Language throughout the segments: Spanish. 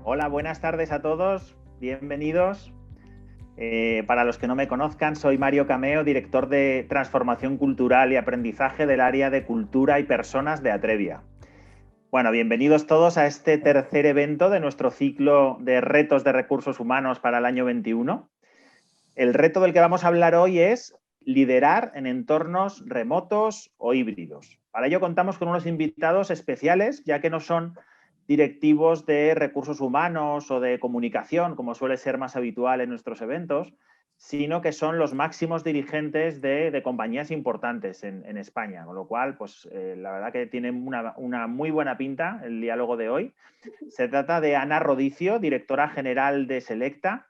Hola, buenas tardes a todos, bienvenidos. Para los que no me conozcan, soy Mario Cameo, director de Transformación Cultural y Aprendizaje del área de Cultura y Personas de Atrevia. Bueno, bienvenidos todos a este tercer evento de nuestro ciclo de retos de recursos humanos para el año 21. El reto del que vamos a hablar hoy es liderar en entornos remotos o híbridos. Para ello contamos con unos invitados especiales, ya que no son directivos de recursos humanos o de comunicación, como suele ser más habitual en nuestros eventos, sino que son los máximos dirigentes de compañías importantes en España, con lo cual, pues la verdad que tiene una muy buena pinta el diálogo de hoy. Se trata de Ana Rodicio, directora general de Selecta,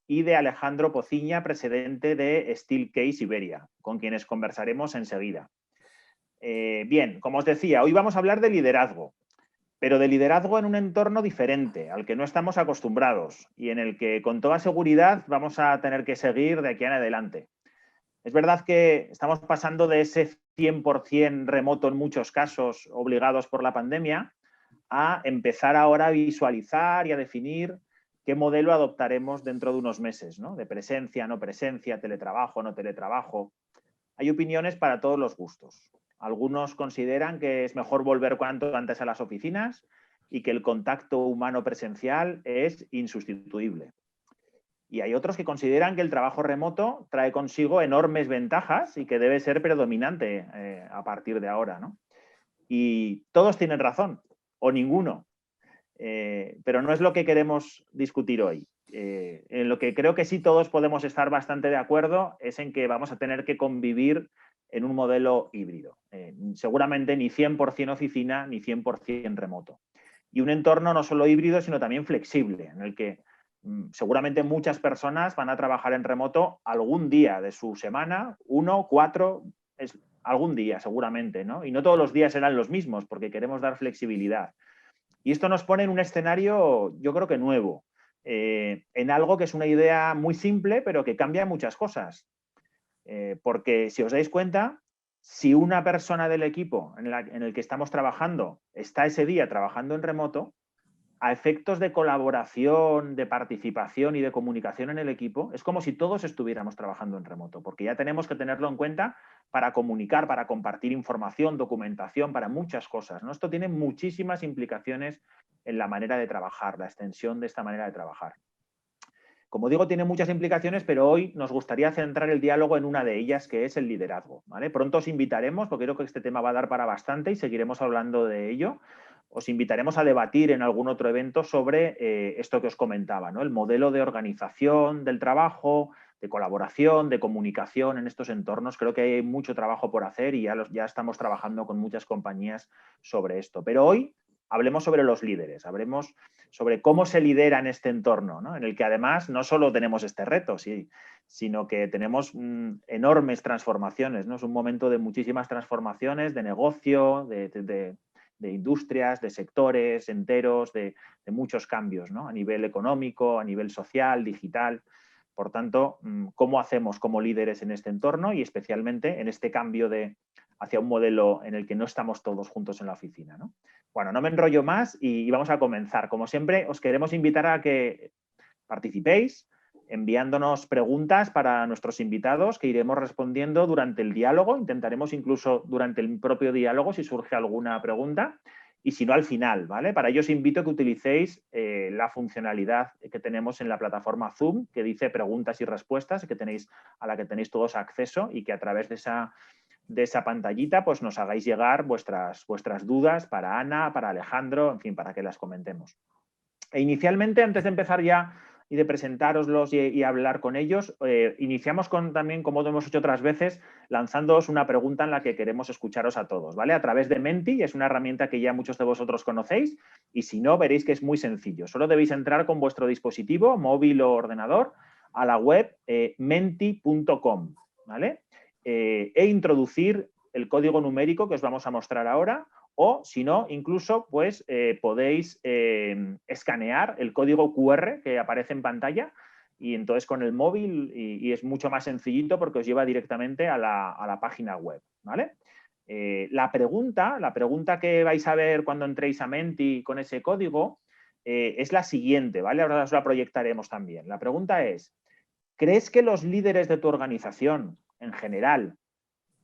y de Alejandro Pociña, presidente de Steelcase Iberia, con quienes conversaremos enseguida. Bien, como os decía, hoy vamos a hablar de liderazgo, pero de liderazgo en un entorno diferente, al que no estamos acostumbrados y en el que con toda seguridad vamos a tener que seguir de aquí en adelante. Es verdad que estamos pasando de ese 100% remoto en muchos casos, obligados por la pandemia, a empezar ahora a visualizar y a definir qué modelo adoptaremos dentro de unos meses, ¿no? De presencia, no presencia, teletrabajo, no teletrabajo. Hay opiniones para todos los gustos. Algunos consideran que es mejor volver cuanto antes a las oficinas y que el contacto humano presencial es insustituible. Y hay otros que consideran que el trabajo remoto trae consigo enormes ventajas y que debe ser predominante a partir de ahora, ¿no? Y todos tienen razón, o ninguno. Pero no es lo que queremos discutir hoy. En lo que creo que sí todos podemos estar bastante de acuerdo es en que vamos a tener que convivir en un modelo híbrido. Seguramente ni 100% oficina ni 100% remoto. Y un entorno no solo híbrido, sino también flexible, en el que seguramente muchas personas van a trabajar en remoto algún día de su semana, 1, 4, algún día seguramente, ¿no? Y no todos los días serán los mismos, porque queremos dar flexibilidad. Y esto nos pone en un escenario, yo creo que nuevo, en algo que es una idea muy simple, pero que cambia muchas cosas. Porque si os dais cuenta, si una persona del equipo en el que estamos trabajando está ese día trabajando en remoto, a efectos de colaboración, de participación y de comunicación en el equipo, es como si todos estuviéramos trabajando en remoto, porque ya tenemos que tenerlo en cuenta para comunicar, para compartir información, documentación, para muchas cosas, ¿no? Esto tiene muchísimas implicaciones en la manera de trabajar, la extensión de esta manera de trabajar. Como digo, tiene muchas implicaciones, pero hoy nos gustaría centrar el diálogo en una de ellas, que es el liderazgo, ¿vale? Pronto os invitaremos, porque creo que este tema va a dar para bastante y seguiremos hablando de ello. Os invitaremos a debatir en algún otro evento sobre esto que os comentaba, ¿no? El modelo de organización del trabajo, de colaboración, de comunicación en estos entornos. Creo que hay mucho trabajo por hacer y ya estamos trabajando con muchas compañías sobre esto. Pero hoy hablemos sobre los líderes, hablemos sobre cómo se lidera en este entorno, ¿no? En el que además no solo tenemos este reto, sino que tenemos enormes transformaciones, ¿no? Es un momento de muchísimas transformaciones de negocio, de industrias, de sectores enteros, de muchos cambios, ¿no? A nivel económico, a nivel social, digital. Por tanto, ¿cómo hacemos como líderes en este entorno y especialmente en este cambio hacia un modelo en el que no estamos todos juntos en la oficina, ¿no? Bueno, no me enrollo más y vamos a comenzar. Como siempre, os queremos invitar a que participéis enviándonos preguntas para nuestros invitados que iremos respondiendo durante el diálogo. Intentaremos incluso durante el propio diálogo si surge alguna pregunta y si no al final, ¿vale? Para ello os invito a que utilicéis la funcionalidad que tenemos en la plataforma Zoom que dice preguntas y respuestas a la que tenéis todos acceso y que a través de esa pantallita pues nos hagáis llegar vuestras dudas para Ana, para Alejandro, en fin, para que las comentemos. E inicialmente, antes de empezar ya y de presentároslos y hablar con ellos, iniciamos también, como lo hemos hecho otras veces, lanzándoos una pregunta en la que queremos escucharos a todos, ¿vale? A través de Menti, es una herramienta que ya muchos de vosotros conocéis y si no, veréis que es muy sencillo. Solo debéis entrar con vuestro dispositivo, móvil o ordenador, a la web menti.com, ¿vale? E introducir el código numérico que os vamos a mostrar ahora o, si no, incluso pues, podéis escanear el código QR que aparece en pantalla y entonces con el móvil y es mucho más sencillito porque os lleva directamente a la página web, ¿vale? La pregunta que vais a ver cuando entréis a Menti con ese código es la siguiente, ¿vale? Ahora os la proyectaremos también. La pregunta es, ¿crees que los líderes de tu organización, en general,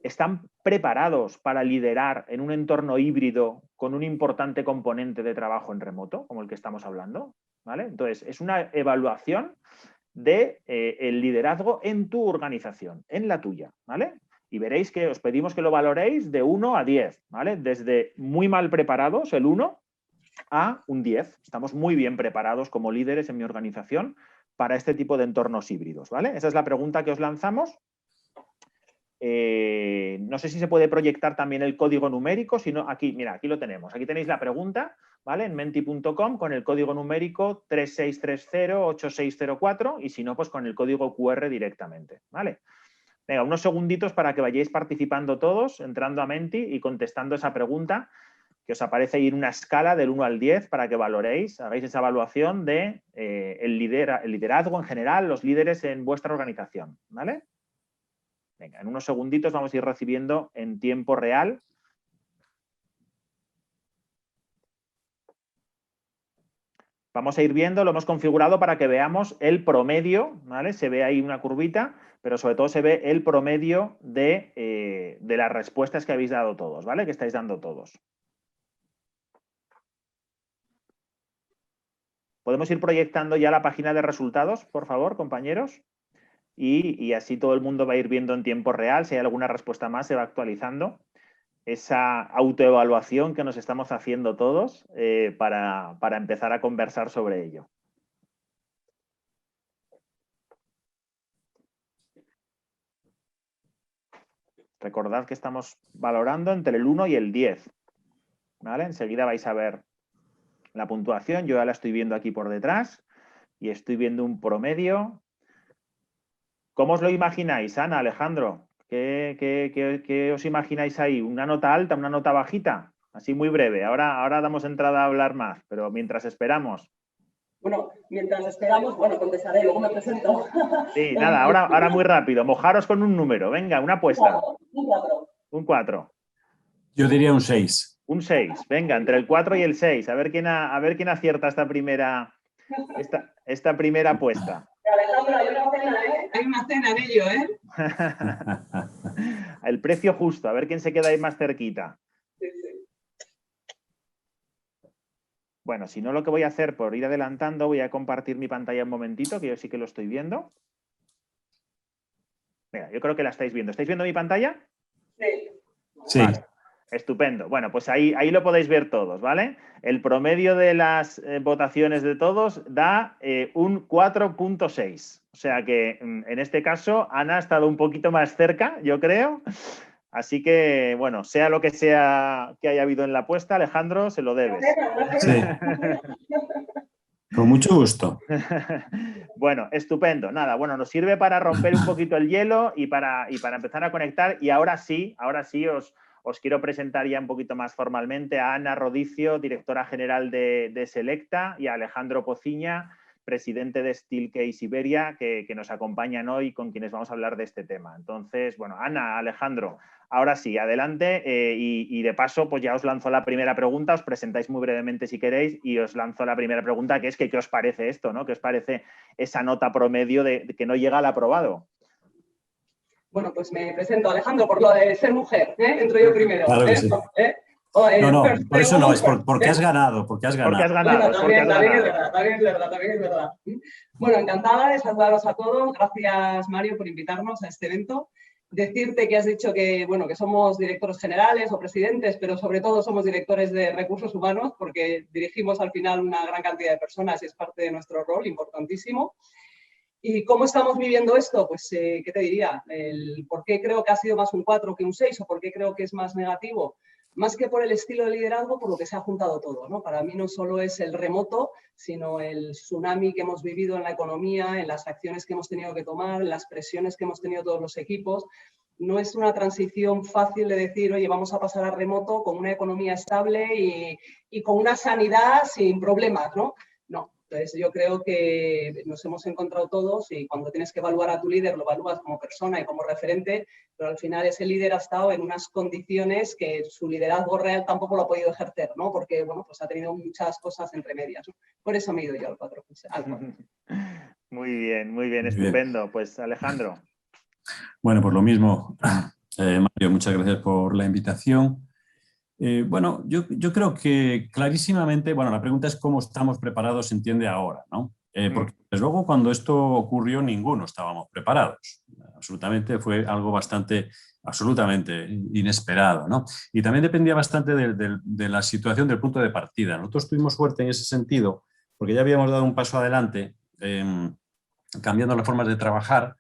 están preparados para liderar en un entorno híbrido con un importante componente de trabajo en remoto, como el que estamos hablando? ¿Vale? Entonces, es una evaluación de el liderazgo en tu organización, en la tuya, ¿vale? Y veréis que os pedimos que lo valoréis de 1 a 10, ¿vale? Desde muy mal preparados, el 1, a un 10. Estamos muy bien preparados como líderes en mi organización para este tipo de entornos híbridos, ¿vale? Esa es la pregunta que os lanzamos. No sé si se puede proyectar también el código numérico, si no, aquí, mira, aquí lo tenemos. Aquí tenéis la pregunta, ¿vale? En menti.com con el código numérico 36308604 y si no, pues con el código QR directamente, ¿vale? Venga, unos segunditos para que vayáis participando todos, entrando a Menti y contestando esa pregunta que os aparece ahí en una escala del 1 al 10 para que valoréis, hagáis esa evaluación de el liderazgo en general, los líderes en vuestra organización, ¿vale? Venga, en unos segunditos vamos a ir recibiendo en tiempo real. Vamos a ir viendo, lo hemos configurado para que veamos el promedio, ¿vale? Se ve ahí una curvita, pero sobre todo se ve el promedio de las respuestas que habéis dado todos, ¿vale? Que estáis dando todos. ¿Podemos ir proyectando ya la página de resultados, por favor, compañeros? Y así todo el mundo va a ir viendo en tiempo real. Si hay alguna respuesta más, se va actualizando. Esa autoevaluación que nos estamos haciendo todos para empezar a conversar sobre ello. Recordad que estamos valorando entre el 1 y el 10. ¿Vale? Enseguida vais a ver la puntuación. Yo ya la estoy viendo aquí por detrás y estoy viendo un promedio. ¿Cómo os lo imagináis, Ana, Alejandro? ¿Qué os imagináis ahí? ¿Una nota alta, una nota bajita? Así muy breve. Ahora damos entrada a hablar más, pero mientras esperamos. Bueno, mientras esperamos, bueno, contestaré, luego me presento. Sí, nada, ahora muy rápido. Mojaros con un número. Venga, una apuesta. Un 4. Un 4. Yo diría un 6. Un 6. Venga, entre el 4 y el 6. A ver quién acierta esta primera apuesta. Alejandro, hay una cena, ¿eh? Hay una cena en ello, ¿eh? El precio justo. A ver quién se queda ahí más cerquita. Sí, sí. Bueno, si no, lo que voy a hacer por ir adelantando, voy a compartir mi pantalla un momentito, que yo sí que lo estoy viendo. Venga, yo creo que la estáis viendo. ¿Estáis viendo mi pantalla? Sí. Sí. Vale. Estupendo. Bueno, pues ahí lo podéis ver todos, ¿vale? El promedio de las votaciones de todos da un 4.6. O sea que en este caso Ana ha estado un poquito más cerca, yo creo. Así que, bueno, sea lo que sea que haya habido en la apuesta, Alejandro, se lo debes. Sí. Con mucho gusto. Bueno, estupendo. Nada, bueno, nos sirve para romper un poquito el hielo y para empezar a conectar. Y ahora sí os quiero presentar ya un poquito más formalmente a Ana Rodicio, directora general de Selecta, y a Alejandro Pociña, presidente de Steelcase Iberia, que nos acompañan hoy, con quienes vamos a hablar de este tema. Entonces, bueno, Ana, Alejandro, ahora sí, adelante y de paso, pues ya os lanzo la primera pregunta, os presentáis muy brevemente si queréis y os lanzo la primera pregunta, que es que ¿qué os parece esto, ¿no? ¿Qué os parece esa nota promedio de que no llega al aprobado? Bueno, pues me presento, Alejandro, por lo de ser mujer, ¿eh? Entro yo primero. Claro que sí. No, por eso no, es porque has ganado, porque has ganado. Porque has ganado. Bueno, también es verdad. Bueno, encantada de saludaros a todos. Gracias, Mario, por invitarnos a este evento. Decirte que has dicho que, bueno, que somos directores generales o presidentes, pero sobre todo somos directores de recursos humanos porque dirigimos al final una gran cantidad de personas y es parte de nuestro rol, importantísimo. ¿Y cómo estamos viviendo esto? Pues, ¿qué te diría? ¿Por qué creo que ha sido más un 4 que un 6 o por qué creo que es más negativo? Más que por el estilo de liderazgo, por lo que se ha juntado todo, ¿no? Para mí no solo es el remoto, sino el tsunami que hemos vivido en la economía, en las acciones que hemos tenido que tomar, en las presiones que hemos tenido todos los equipos. No es una transición fácil de decir, oye, vamos a pasar a remoto con una economía estable y con una sanidad sin problemas, ¿no? No. Entonces yo creo que nos hemos encontrado todos y cuando tienes que evaluar a tu líder lo evalúas como persona y como referente, pero al final ese líder ha estado en unas condiciones que su liderazgo real tampoco lo ha podido ejercer, ¿no? Porque bueno, pues ha tenido muchas cosas entre medias, ¿no? Por eso me he ido yo al 4. Muy bien, Muy estupendo. bien. Pues Alejandro. Bueno, pues lo mismo, Mario, muchas gracias por la invitación. Bueno, yo creo que clarísimamente, bueno, la pregunta es cómo estamos preparados, se entiende ahora, ¿no? Porque desde luego cuando esto ocurrió ninguno estábamos preparados. Absolutamente, fue algo absolutamente inesperado, ¿no? Y también dependía bastante de la situación del punto de partida. Nosotros tuvimos suerte en ese sentido, porque ya habíamos dado un paso adelante, cambiando las formas de trabajar,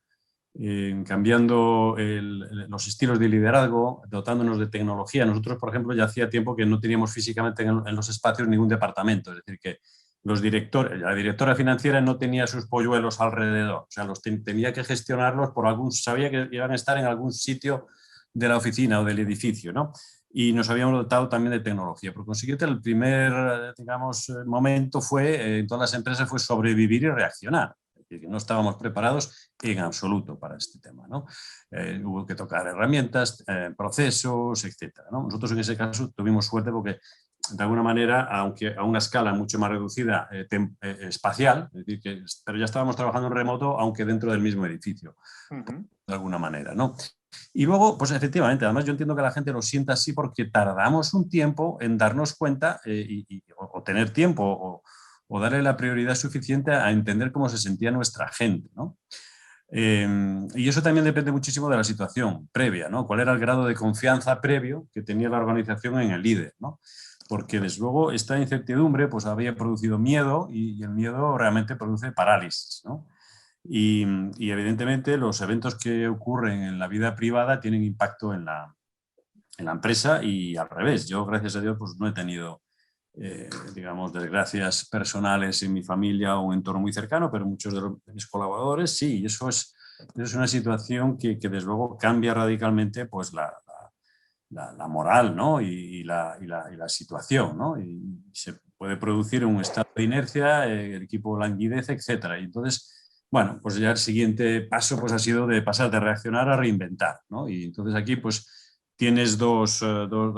cambiando los estilos de liderazgo, dotándonos de tecnología. Nosotros, por ejemplo, ya hacía tiempo que no teníamos físicamente en los espacios ningún departamento, es decir, que la directora financiera no tenía sus polluelos alrededor, o sea, tenía que gestionarlos sabía que iban a estar en algún sitio de la oficina o del edificio, ¿no? Y nos habíamos dotado también de tecnología. Por consiguiente, el primer, digamos, momento en todas las empresas fue sobrevivir y reaccionar. Que no estábamos preparados en absoluto para este tema, ¿no? Hubo que tocar herramientas, procesos, etcétera, ¿no? Nosotros en ese caso tuvimos suerte porque, de alguna manera, aunque a una escala mucho más reducida espacial, es decir, pero ya estábamos trabajando en remoto, aunque dentro del mismo edificio, de alguna manera, ¿no? Y luego, pues efectivamente, además yo entiendo que la gente lo sienta así porque tardamos un tiempo en darnos cuenta o tener tiempo o darle la prioridad suficiente a entender cómo se sentía nuestra gente, ¿no? Y eso también depende muchísimo de la situación previa, ¿no? Cuál era el grado de confianza previo que tenía la organización en el líder, ¿no? Porque desde luego esta incertidumbre pues había producido miedo y el miedo realmente produce parálisis, ¿no? Y evidentemente los eventos que ocurren en la vida privada tienen impacto en la empresa y al revés. Yo, gracias a Dios, pues no he tenido digamos, desgracias personales en mi familia o un entorno muy cercano, pero muchos de mis colaboradores sí, y eso es una situación que desde luego cambia radicalmente pues, la moral, ¿no? y la situación, ¿no? Y se puede producir un estado de inercia, el equipo languidece, etc. Y entonces, bueno, pues ya el siguiente paso pues, ha sido de pasar de reaccionar a reinventar, ¿no? Y entonces aquí pues tienes dos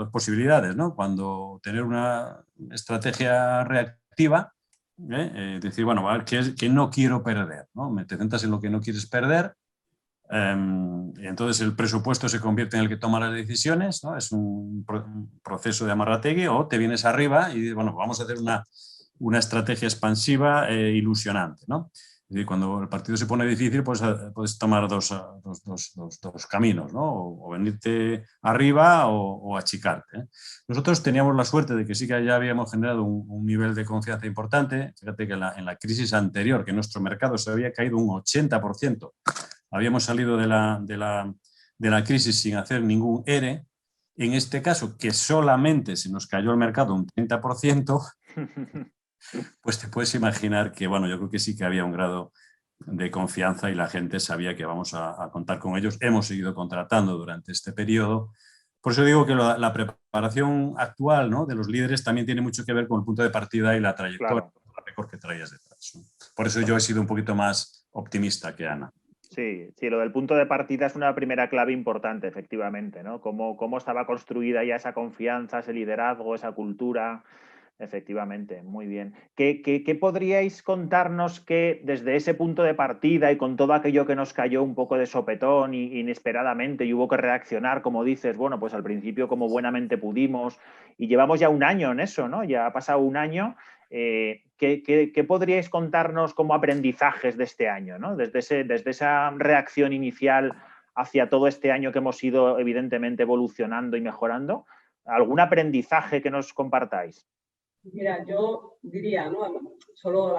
posibilidades, ¿no? Cuando tener una estrategia reactiva, decir, bueno, ¿qué no quiero perder? ¿No? Te centras en lo que no quieres perder, y entonces el presupuesto se convierte en el que toma las decisiones, ¿no? Es un proceso de amarrategui, o te vienes arriba y dices, bueno, vamos a hacer una estrategia expansiva ilusionante, ¿no? Es decir, cuando el partido se pone difícil, pues puedes tomar dos caminos, ¿no? O venirte arriba o achicarte, ¿eh? Nosotros teníamos la suerte de que sí que ya habíamos generado un nivel de confianza importante. Fíjate que en la crisis anterior, que nuestro mercado se había caído un 80%, habíamos salido de la crisis sin hacer ningún ERE. En este caso, que solamente se nos cayó el mercado un 30%, pues te puedes imaginar que, bueno, yo creo que sí que había un grado de confianza y la gente sabía que vamos a contar con ellos. Hemos seguido contratando durante este periodo. Por eso digo que la preparación actual, ¿no?, de los líderes también tiene mucho que ver con el punto de partida y la trayectoria, claro, la récord que traías detrás, ¿no? Por eso yo he sido un poquito más optimista que Ana. Sí, lo del punto de partida es una primera clave importante, efectivamente, ¿no? Cómo estaba construida ya esa confianza, ese liderazgo, esa cultura. Efectivamente, muy bien. ¿Qué podríais contarnos que desde ese punto de partida y con todo aquello que nos cayó un poco de sopetón y inesperadamente y hubo que reaccionar, como dices, bueno, pues al principio como buenamente pudimos y llevamos ya un año en eso, ¿no? Ya ha pasado un año. ¿Qué podríais contarnos como aprendizajes de este año, ¿no? Desde esa reacción inicial hacia todo este año que hemos ido evidentemente evolucionando y mejorando? ¿Algún aprendizaje que nos compartáis? Mira, yo diría, ¿no?, solo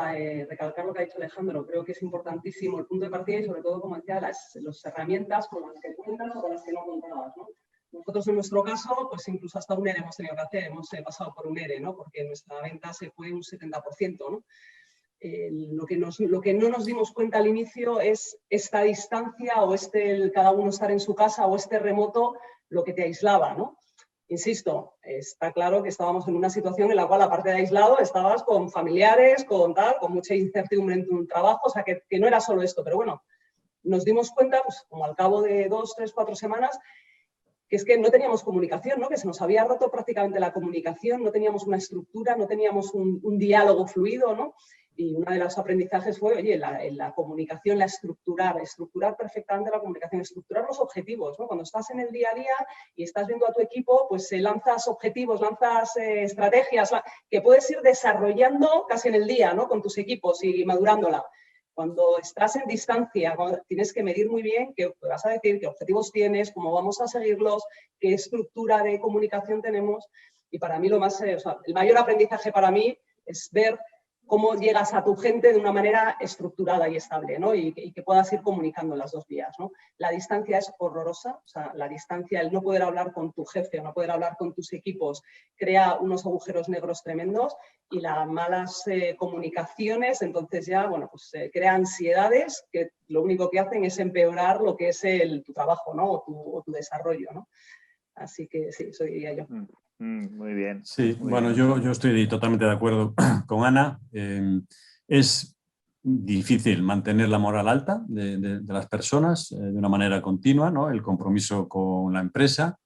recalcar lo que ha dicho Alejandro, creo que es importantísimo el punto de partida y sobre todo, como decía, las herramientas con las que cuentas o con las que no contabas, ¿no? Nosotros en nuestro caso, pues incluso hasta un ERE hemos tenido que hacer, hemos pasado por un ERE, ¿no?, porque nuestra venta se fue un 70%, ¿no? Lo que no nos dimos cuenta al inicio es esta distancia o cada uno estar en su casa o remoto, lo que te aislaba, ¿no? Insisto, está claro que estábamos en una situación en la cual, aparte de aislado, estabas con familiares, con mucha incertidumbre en tu trabajo, o sea, que no era solo esto, pero bueno, nos dimos cuenta, pues como al cabo de 2, 3, 4 semanas, que es que no teníamos comunicación, ¿no? Que se nos había roto prácticamente la comunicación, no teníamos una estructura, no teníamos un diálogo fluido, ¿no? Y uno de los aprendizajes fue, oye, la comunicación, estructurar perfectamente la comunicación, estructurar los objetivos, ¿no? Cuando estás en el día a día y estás viendo a tu equipo, pues lanzas objetivos, lanzas estrategias que puedes ir desarrollando casi en el día, ¿no? Con tus equipos y madurándola. Cuando estás en distancia, tienes que medir muy bien qué vas a decir, qué objetivos tienes, cómo vamos a seguirlos, qué estructura de comunicación tenemos. Y para mí el mayor aprendizaje para mí es ver cómo llegas a tu gente de una manera estructurada y estable, ¿no? Y que puedas ir comunicando en las dos vías, ¿no? La distancia es horrorosa, o sea, la distancia, el no poder hablar con tu jefe o no poder hablar con tus equipos crea unos agujeros negros tremendos y las malas comunicaciones, entonces ya, bueno, pues crea ansiedades que lo único que hacen es empeorar lo que es tu trabajo, ¿no? O tu desarrollo, ¿no? Así que sí, eso diría yo. Muy bien. Sí, muy bueno, bien. yo estoy totalmente de acuerdo con Ana. Es difícil mantener la moral alta de las personas de una manera continua, ¿no? El compromiso con la empresa.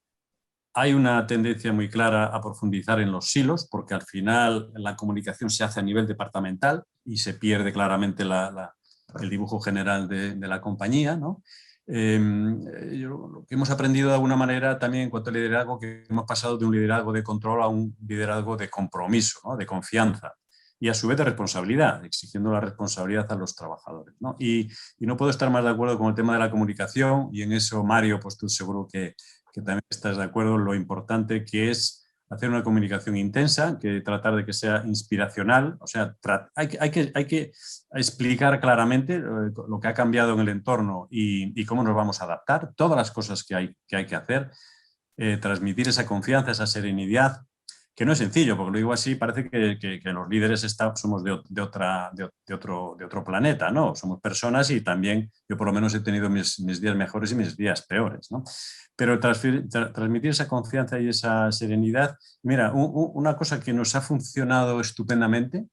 Hay una tendencia muy clara a profundizar en los silos, porque al final la comunicación se hace a nivel departamental y se pierde claramente el dibujo general de la compañía, ¿no? Lo que hemos aprendido de alguna manera también en cuanto al liderazgo, que hemos pasado de un liderazgo de control a un liderazgo de compromiso, ¿no? De confianza y a su vez de responsabilidad, exigiendo la responsabilidad a los trabajadores, ¿no? Y no puedo estar más de acuerdo con el tema de la comunicación, y en eso, Mario, pues tú seguro que también estás de acuerdo en lo importante que es hacer una comunicación intensa, que tratar de que sea inspiracional, o sea, hay que explicar claramente lo que ha cambiado en el entorno y cómo nos vamos a adaptar, todas las cosas que hay que hacer, transmitir esa confianza, esa serenidad, que no es sencillo, porque lo digo así, parece que los líderes somos de otro planeta, ¿no? Somos personas y también yo por lo menos he tenido mis días mejores y mis días peores, ¿no? Pero transmitir esa confianza y esa serenidad, mira, una cosa que nos ha funcionado estupendamente,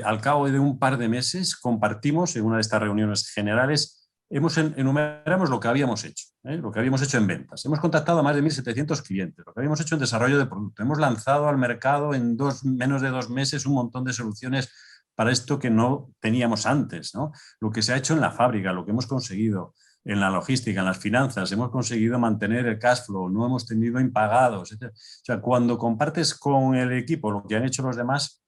al cabo de un par de meses compartimos en una de estas reuniones generales, enumeramos lo que habíamos hecho, lo que habíamos hecho en ventas. Hemos contactado a más de 1.700 clientes, lo que habíamos hecho en desarrollo de producto. Hemos lanzado al mercado en menos de 2 meses un montón de soluciones para esto que no teníamos antes, ¿no? Lo que se ha hecho en la fábrica, lo que hemos conseguido en la logística, en las finanzas, hemos conseguido mantener el cash flow, no hemos tenido impagados, etc. O sea, cuando compartes con el equipo lo que han hecho los demás,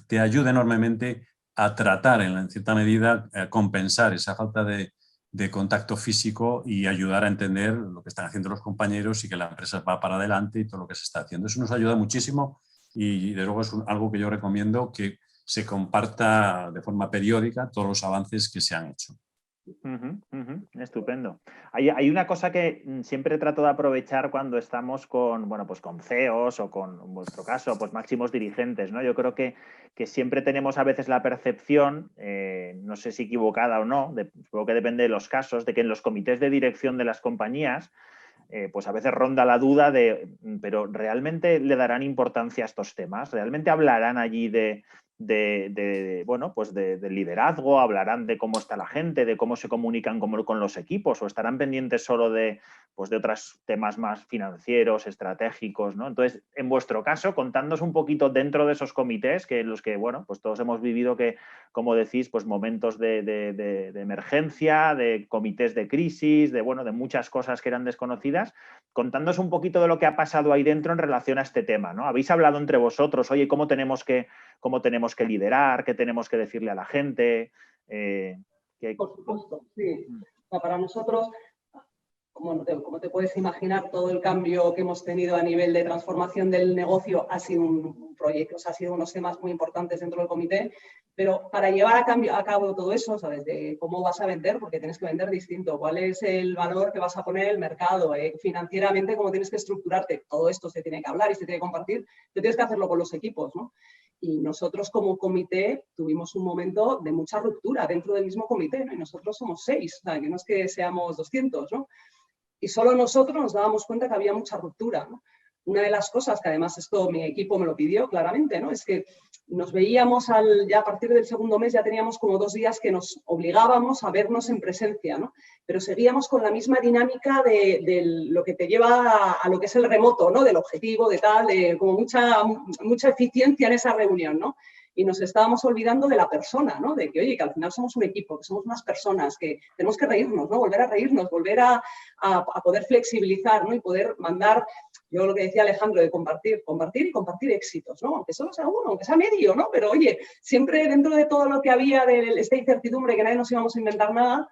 te ayuda enormemente a tratar, en cierta medida, a compensar esa falta de contacto físico y ayudar a entender lo que están haciendo los compañeros y que la empresa va para adelante y todo lo que se está haciendo. Eso nos ayuda muchísimo y de luego es algo que yo recomiendo que se comparta de forma periódica todos los avances que se han hecho. Estupendo. Hay una cosa que siempre trato de aprovechar cuando estamos con, bueno, pues con CEOs o con, en vuestro caso, pues máximos dirigentes, ¿no? Yo creo que siempre tenemos a veces la percepción, no sé si equivocada o no, supongo que depende de los casos, de que en los comités de dirección de las compañías, pues a veces ronda la duda de, pero ¿realmente le darán importancia a estos temas? ¿Realmente hablarán allí bueno, pues de liderazgo? ¿Hablarán de cómo está la gente, de cómo se comunican con los equipos? ¿O estarán pendientes solo de otros temas más financieros, estratégicos, ¿no? Entonces, en vuestro caso, contándonos un poquito dentro de esos comités, que en los que, bueno, pues todos hemos vivido que, como decís, pues momentos de emergencia, de comités de crisis, de muchas cosas que eran desconocidas, contándonos un poquito de lo que ha pasado ahí dentro en relación a este tema, ¿no? Habéis hablado entre vosotros, oye, ¿cómo tenemos que liderar? ¿Qué tenemos que decirle a la gente? Por supuesto, sí. Para nosotros, como te puedes imaginar, todo el cambio que hemos tenido a nivel de transformación del negocio ha sido un proyecto, o sea, ha sido unos temas muy importantes dentro del comité, pero para llevar a cabo todo eso, ¿sabes? De cómo vas a vender, porque tienes que vender distinto, cuál es el valor que vas a poner en el mercado, financieramente, cómo tienes que estructurarte, todo esto se tiene que hablar y se tiene que compartir, pero tienes que hacerlo con los equipos, ¿no? Y nosotros como comité tuvimos un momento de mucha ruptura dentro del mismo comité, ¿no? Y nosotros somos 6, o sea, que no es que seamos 200, ¿no? y solo nosotros nos dábamos cuenta que había mucha ruptura, ¿no? Una de las cosas que además esto mi equipo me lo pidió claramente, ¿no? Es que nos veíamos ya a partir del segundo mes, ya teníamos como 2 días que nos obligábamos a vernos en presencia, ¿no? Pero seguíamos con la misma dinámica de lo que te lleva a lo que es el remoto, ¿no? Del objetivo, de tal, de como mucha eficiencia en esa reunión, ¿no? Y nos estábamos olvidando de la persona, ¿no? De que, oye, que al final somos un equipo, que somos unas personas, que tenemos que reírnos, ¿no? Volver a reírnos, volver a poder flexibilizar, ¿no? Y poder mandar, yo lo que decía Alejandro, de compartir y compartir éxitos, ¿no? Aunque solo sea uno, aunque sea medio, ¿no? Pero, oye, siempre dentro de todo lo que había de esta incertidumbre, que nadie nos íbamos a inventar nada,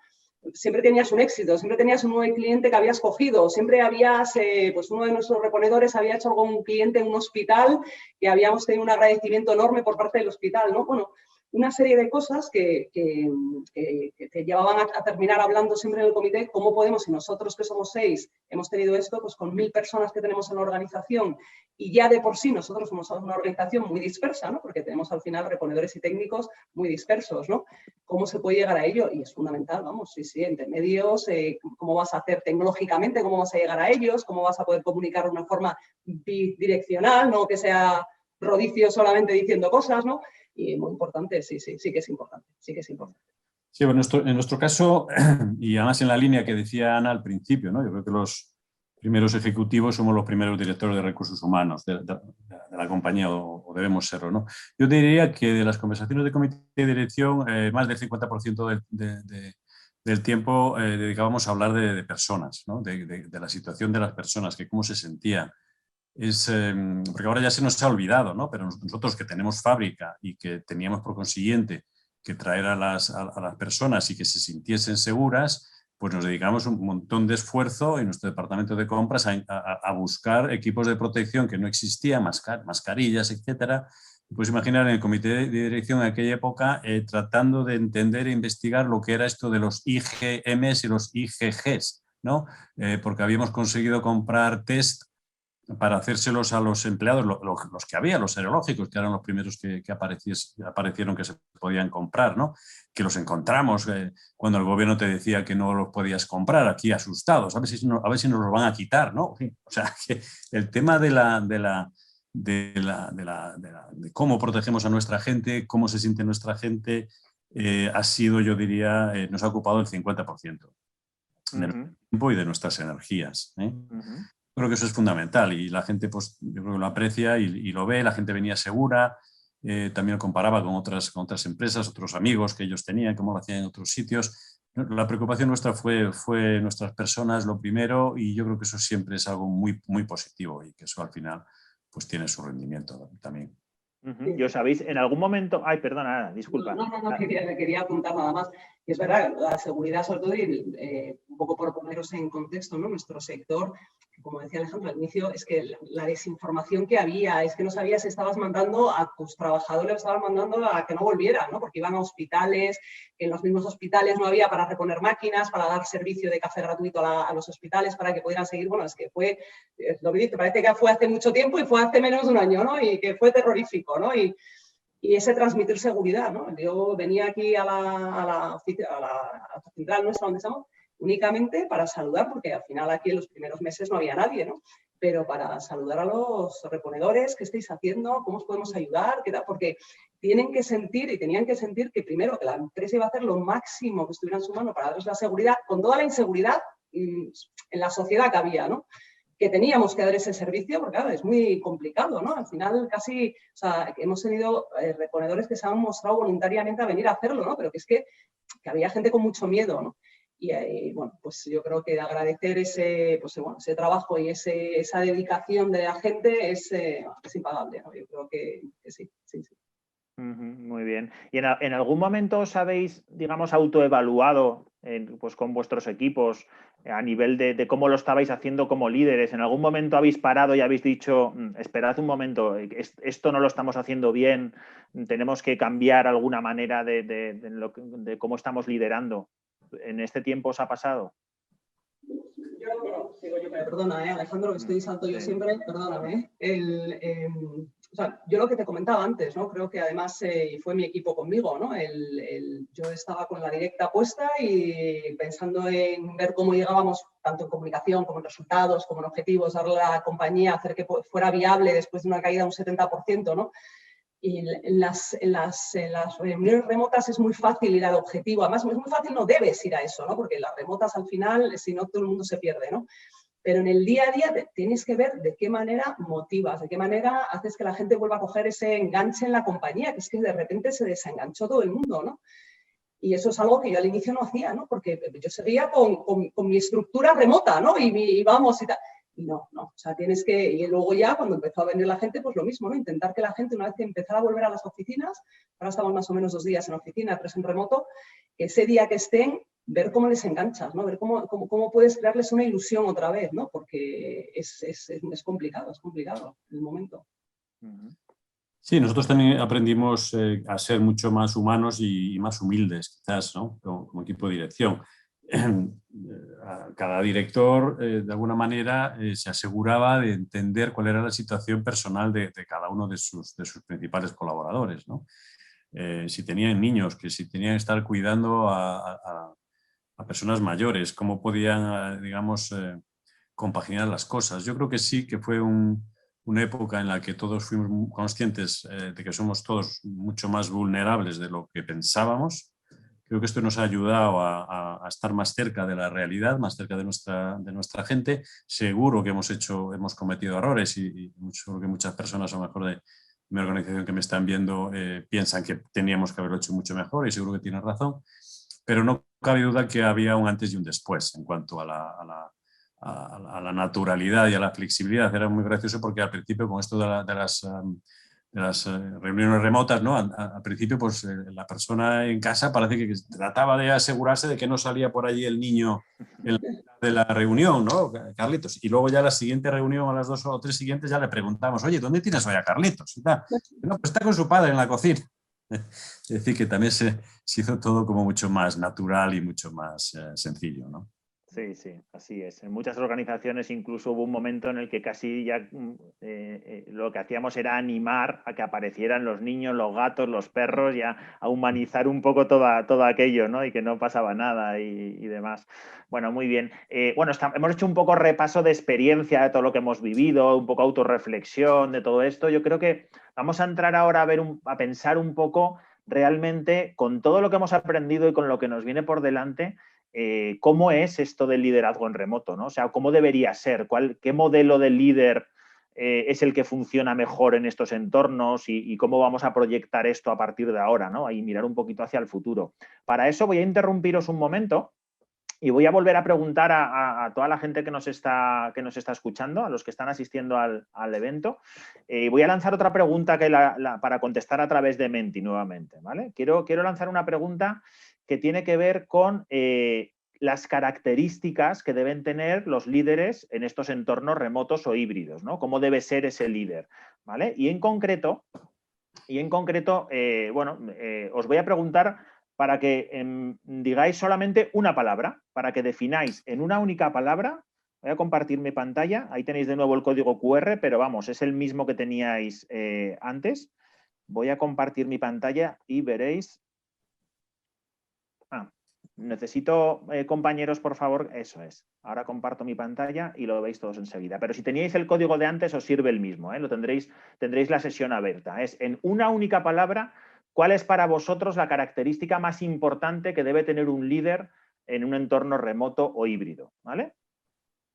siempre tenías un éxito, siempre tenías un nuevo cliente que habías cogido, siempre habías, pues uno de nuestros reponedores había hecho algo con un cliente en un hospital y habíamos tenido un agradecimiento enorme por parte del hospital, ¿no? Bueno, una serie de cosas que te llevaban a terminar hablando siempre en el comité, cómo podemos, si nosotros que somos 6 hemos tenido esto, pues con 1000 personas que tenemos en la organización y ya de por sí nosotros somos una organización muy dispersa, ¿no? Porque tenemos al final reponedores y técnicos muy dispersos, ¿no? ¿Cómo se puede llegar a ello? Y es fundamental, vamos, sí, entre medios, cómo vas a hacer tecnológicamente, cómo vas a llegar a ellos, cómo vas a poder comunicar de una forma bidireccional, no que sea rodicio solamente diciendo cosas, ¿no? Y muy importante, sí que es importante, sí que es importante. Sí, bueno, en nuestro caso, y además en la línea que decía Ana al principio, ¿no? Yo creo que los primeros ejecutivos somos los primeros directores de recursos humanos de la compañía, o debemos serlo, ¿no? Yo diría que de las conversaciones de comité de dirección, más del 50% del tiempo dedicábamos a hablar de personas, ¿no? De la situación de las personas, que cómo se sentían. Porque ahora ya se nos ha olvidado, ¿no? Pero nosotros que tenemos fábrica y que teníamos por consiguiente que traer a las personas y que se sintiesen seguras, pues nos dedicamos un montón de esfuerzo en nuestro departamento de compras a buscar equipos de protección que no existían, mascarillas, etcétera. Pues imaginar en el comité de dirección en aquella época tratando de entender e investigar lo que era esto de los IgMs y los IgGs, ¿no? Porque habíamos conseguido comprar test para hacérselos a los empleados, los que había, los serológicos, que eran los primeros que aparecieron que se podían comprar, ¿no? Que los encontramos cuando el gobierno te decía que no los podías comprar, aquí asustados, a ver si nos los van a quitar, ¿no? O sea, que el tema de cómo protegemos a nuestra gente, cómo se siente nuestra gente, ha sido, yo diría, nos ha ocupado el 50% de nuestro tiempo y de nuestras energías, ¿eh? Creo que eso es fundamental y la gente, pues, yo creo que lo aprecia y lo ve. La gente venía segura, también lo comparaba con otras empresas, otros amigos que ellos tenían, cómo lo hacían en otros sitios. La preocupación nuestra fue nuestras personas lo primero, y yo creo que eso siempre es algo muy, muy positivo y que eso al final pues tiene su rendimiento también. ¿Y os habéis en algún momento? Ay, perdona, disculpa. No, quería apuntar nada más. Y es verdad, la seguridad, sobre todo, y un poco por poneros en contexto, ¿no? Nuestro sector, como decía Alejandro al inicio, es que la desinformación que había, es que no sabías si estabas mandando a tus trabajadores, estabas mandando a que no volvieran, ¿no? Porque iban a hospitales, en los mismos hospitales no había para reponer máquinas, para dar servicio de café gratuito a los hospitales para que pudieran seguir. Bueno, es que fue, lo que dice, parece que fue hace mucho tiempo y fue hace menos de un año, ¿no? Y que fue terrorífico, ¿no? Y ese transmitir seguridad, ¿no? Yo venía aquí a la central nuestra donde estamos únicamente para saludar, porque al final aquí en los primeros meses no había nadie, ¿no? Pero para saludar a los reponedores, ¿qué estáis haciendo? ¿Cómo os podemos ayudar? ¿Qué tal? Porque tenían que sentir que primero que la empresa iba a hacer lo máximo que estuviera en su mano para darles la seguridad, con toda la inseguridad en la sociedad que había, ¿no? Que teníamos que dar ese servicio, porque claro, es muy complicado, ¿no? Al final casi, o sea, hemos tenido reponedores que se han mostrado voluntariamente a venir a hacerlo, ¿no? Pero que es que había gente con mucho miedo, ¿no? Y bueno, pues yo creo que agradecer ese trabajo y esa dedicación de la gente es impagable, ¿no? Yo creo que sí. Muy bien. ¿Y en algún momento os habéis, digamos, autoevaluado pues con vuestros equipos a nivel de cómo lo estabais haciendo como líderes? ¿En algún momento habéis parado y habéis dicho, esperad un momento, esto no lo estamos haciendo bien, tenemos que cambiar alguna manera de cómo estamos liderando? ¿En este tiempo os ha pasado? Perdona, Alejandro, que estoy salto yo siempre, perdóname. O sea, yo lo que te comentaba antes, ¿no? Creo que además fue mi equipo conmigo, ¿no? Yo estaba con la directa puesta y pensando en ver cómo llegábamos, tanto en comunicación como en resultados, como en objetivos, darle a la compañía, hacer que fuera viable después de una caída de un 70%, ¿no? Y en las reuniones remotas es muy fácil ir al objetivo. Además, es muy fácil, no debes ir a eso, ¿no? Porque las remotas al final, si no, todo el mundo se pierde, ¿no? Pero en el día a día tienes que ver de qué manera motivas, de qué manera haces que la gente vuelva a coger ese enganche en la compañía, que es que de repente se desenganchó todo el mundo, ¿no? Y eso es algo que yo al inicio no hacía, ¿no? Porque yo seguía con mi estructura remota, ¿no? Y vamos y tal. Y no, o sea, tienes que... Y luego ya, cuando empezó a venir la gente, pues lo mismo, ¿no? Intentar que la gente, una vez que empezara a volver a las oficinas, ahora estamos más o menos 2 días en oficina, 3 en remoto, que ese día que estén, ver cómo les enganchas, ¿no? Ver cómo puedes crearles una ilusión otra vez, ¿no? Porque es complicado el momento. Sí, nosotros también aprendimos a ser mucho más humanos y más humildes, quizás, ¿no? Como equipo de dirección. Cada director, de alguna manera, se aseguraba de entender cuál era la situación personal de cada uno de sus principales colaboradores, ¿no? Si tenían niños, que si tenían que estar cuidando a personas mayores, cómo podían, digamos, compaginar las cosas. Yo creo que sí que fue una época en la que todos fuimos conscientes de que somos todos mucho más vulnerables de lo que pensábamos. Creo que esto nos ha ayudado a estar más cerca de la realidad, más cerca de nuestra gente. Seguro que hemos cometido errores y seguro que muchas personas, a lo mejor de mi organización que me están viendo, piensan que teníamos que haberlo hecho mucho mejor y seguro que tienen razón. Pero no cabe duda que había un antes y un después en cuanto a la naturalidad y a la flexibilidad. Era muy gracioso porque al principio con esto de las reuniones remotas, ¿no? Al principio pues la persona en casa parece que trataba de asegurarse de que no salía por allí el niño en la de la reunión, ¿no? Carlitos. Y luego ya la siguiente reunión, a las 2 o 3 siguientes, ya le preguntamos, oye, ¿dónde tienes hoy a Carlitos? Y tal. No, pues está con su padre en la cocina. Es decir, que también se hizo todo como mucho más natural y mucho más sencillo, ¿no? Sí, sí, así es. En muchas organizaciones incluso hubo un momento en el que casi ya lo que hacíamos era animar a que aparecieran los niños, los gatos, los perros, ya a humanizar un poco todo aquello, ¿no? Y que no pasaba nada y demás. Bueno, muy bien. Bueno, hemos hecho un poco repaso de experiencia de todo lo que hemos vivido, un poco autorreflexión de todo esto. Yo creo que vamos a entrar ahora a pensar un poco realmente con todo lo que hemos aprendido y con lo que nos viene por delante. ¿Cómo es esto del liderazgo en remoto, ¿no? O sea, ¿cómo debería ser? ¿Qué modelo de líder es el que funciona mejor en estos entornos y cómo vamos a proyectar esto a partir de ahora, ¿no? Y mirar un poquito hacia el futuro. Para eso voy a interrumpiros un momento y voy a volver a preguntar a toda la gente que nos está escuchando, a los que están asistiendo al evento. Voy a lanzar otra pregunta para contestar a través de Menti nuevamente, ¿vale? Quiero lanzar una pregunta que tiene que ver con las características que deben tener los líderes en estos entornos remotos o híbridos, ¿no? ¿Cómo debe ser ese líder? ¿Vale? Y en concreto, os voy a preguntar para que digáis solamente una palabra, para que defináis en una única palabra. Voy a compartir mi pantalla. Ahí tenéis de nuevo el código QR, pero vamos, es el mismo que teníais antes. Voy a compartir mi pantalla y veréis. Necesito, compañeros, por favor, eso es. Ahora comparto mi pantalla y lo veis todos enseguida. Pero si teníais el código de antes, os sirve el mismo, ¿eh? Tendréis la sesión abierta. Es en una única palabra, ¿cuál es para vosotros la característica más importante que debe tener un líder en un entorno remoto o híbrido? ¿Vale?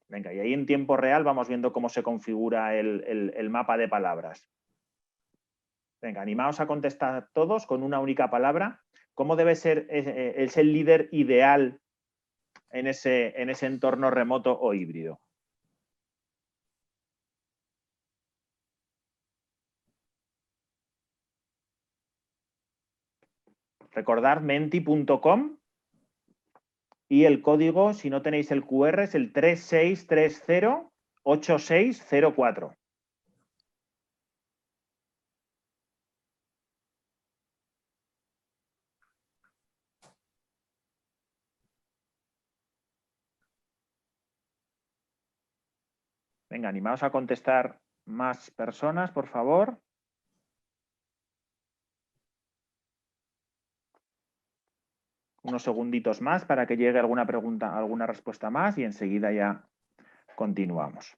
Venga, y ahí en tiempo real vamos viendo cómo se configura el mapa de palabras. Venga, animaos a contestar todos con una única palabra. ¿Cómo debe ser el líder ideal en ese entorno remoto o híbrido? Recordad menti.com y el código, si no tenéis el QR, es el 36308604. Venga, animaos a contestar más personas, por favor. unos segunditos más para que llegue alguna pregunta, alguna respuesta más y enseguida ya continuamos.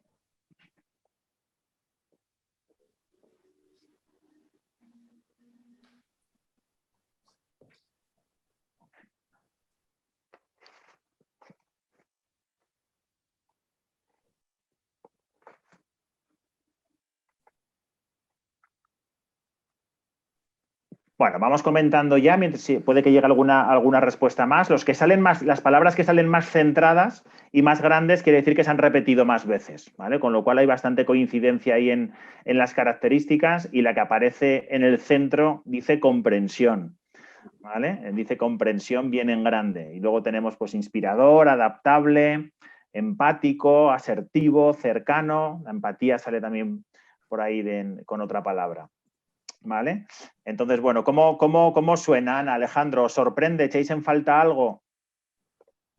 Bueno, vamos comentando ya, mientras puede que llegue alguna respuesta más. Las palabras que salen más centradas y más grandes quiere decir que se han repetido más veces, ¿vale? Con lo cual hay bastante coincidencia ahí en las características, y la que aparece en el centro dice comprensión, ¿vale? Dice comprensión bien en grande. Y luego tenemos pues inspirador, adaptable, empático, asertivo, cercano. La empatía sale también por ahí con otra palabra. ¿Vale? Entonces, bueno, ¿cómo suenan, Alejandro? ¿Os sorprende? ¿Echáis en falta algo?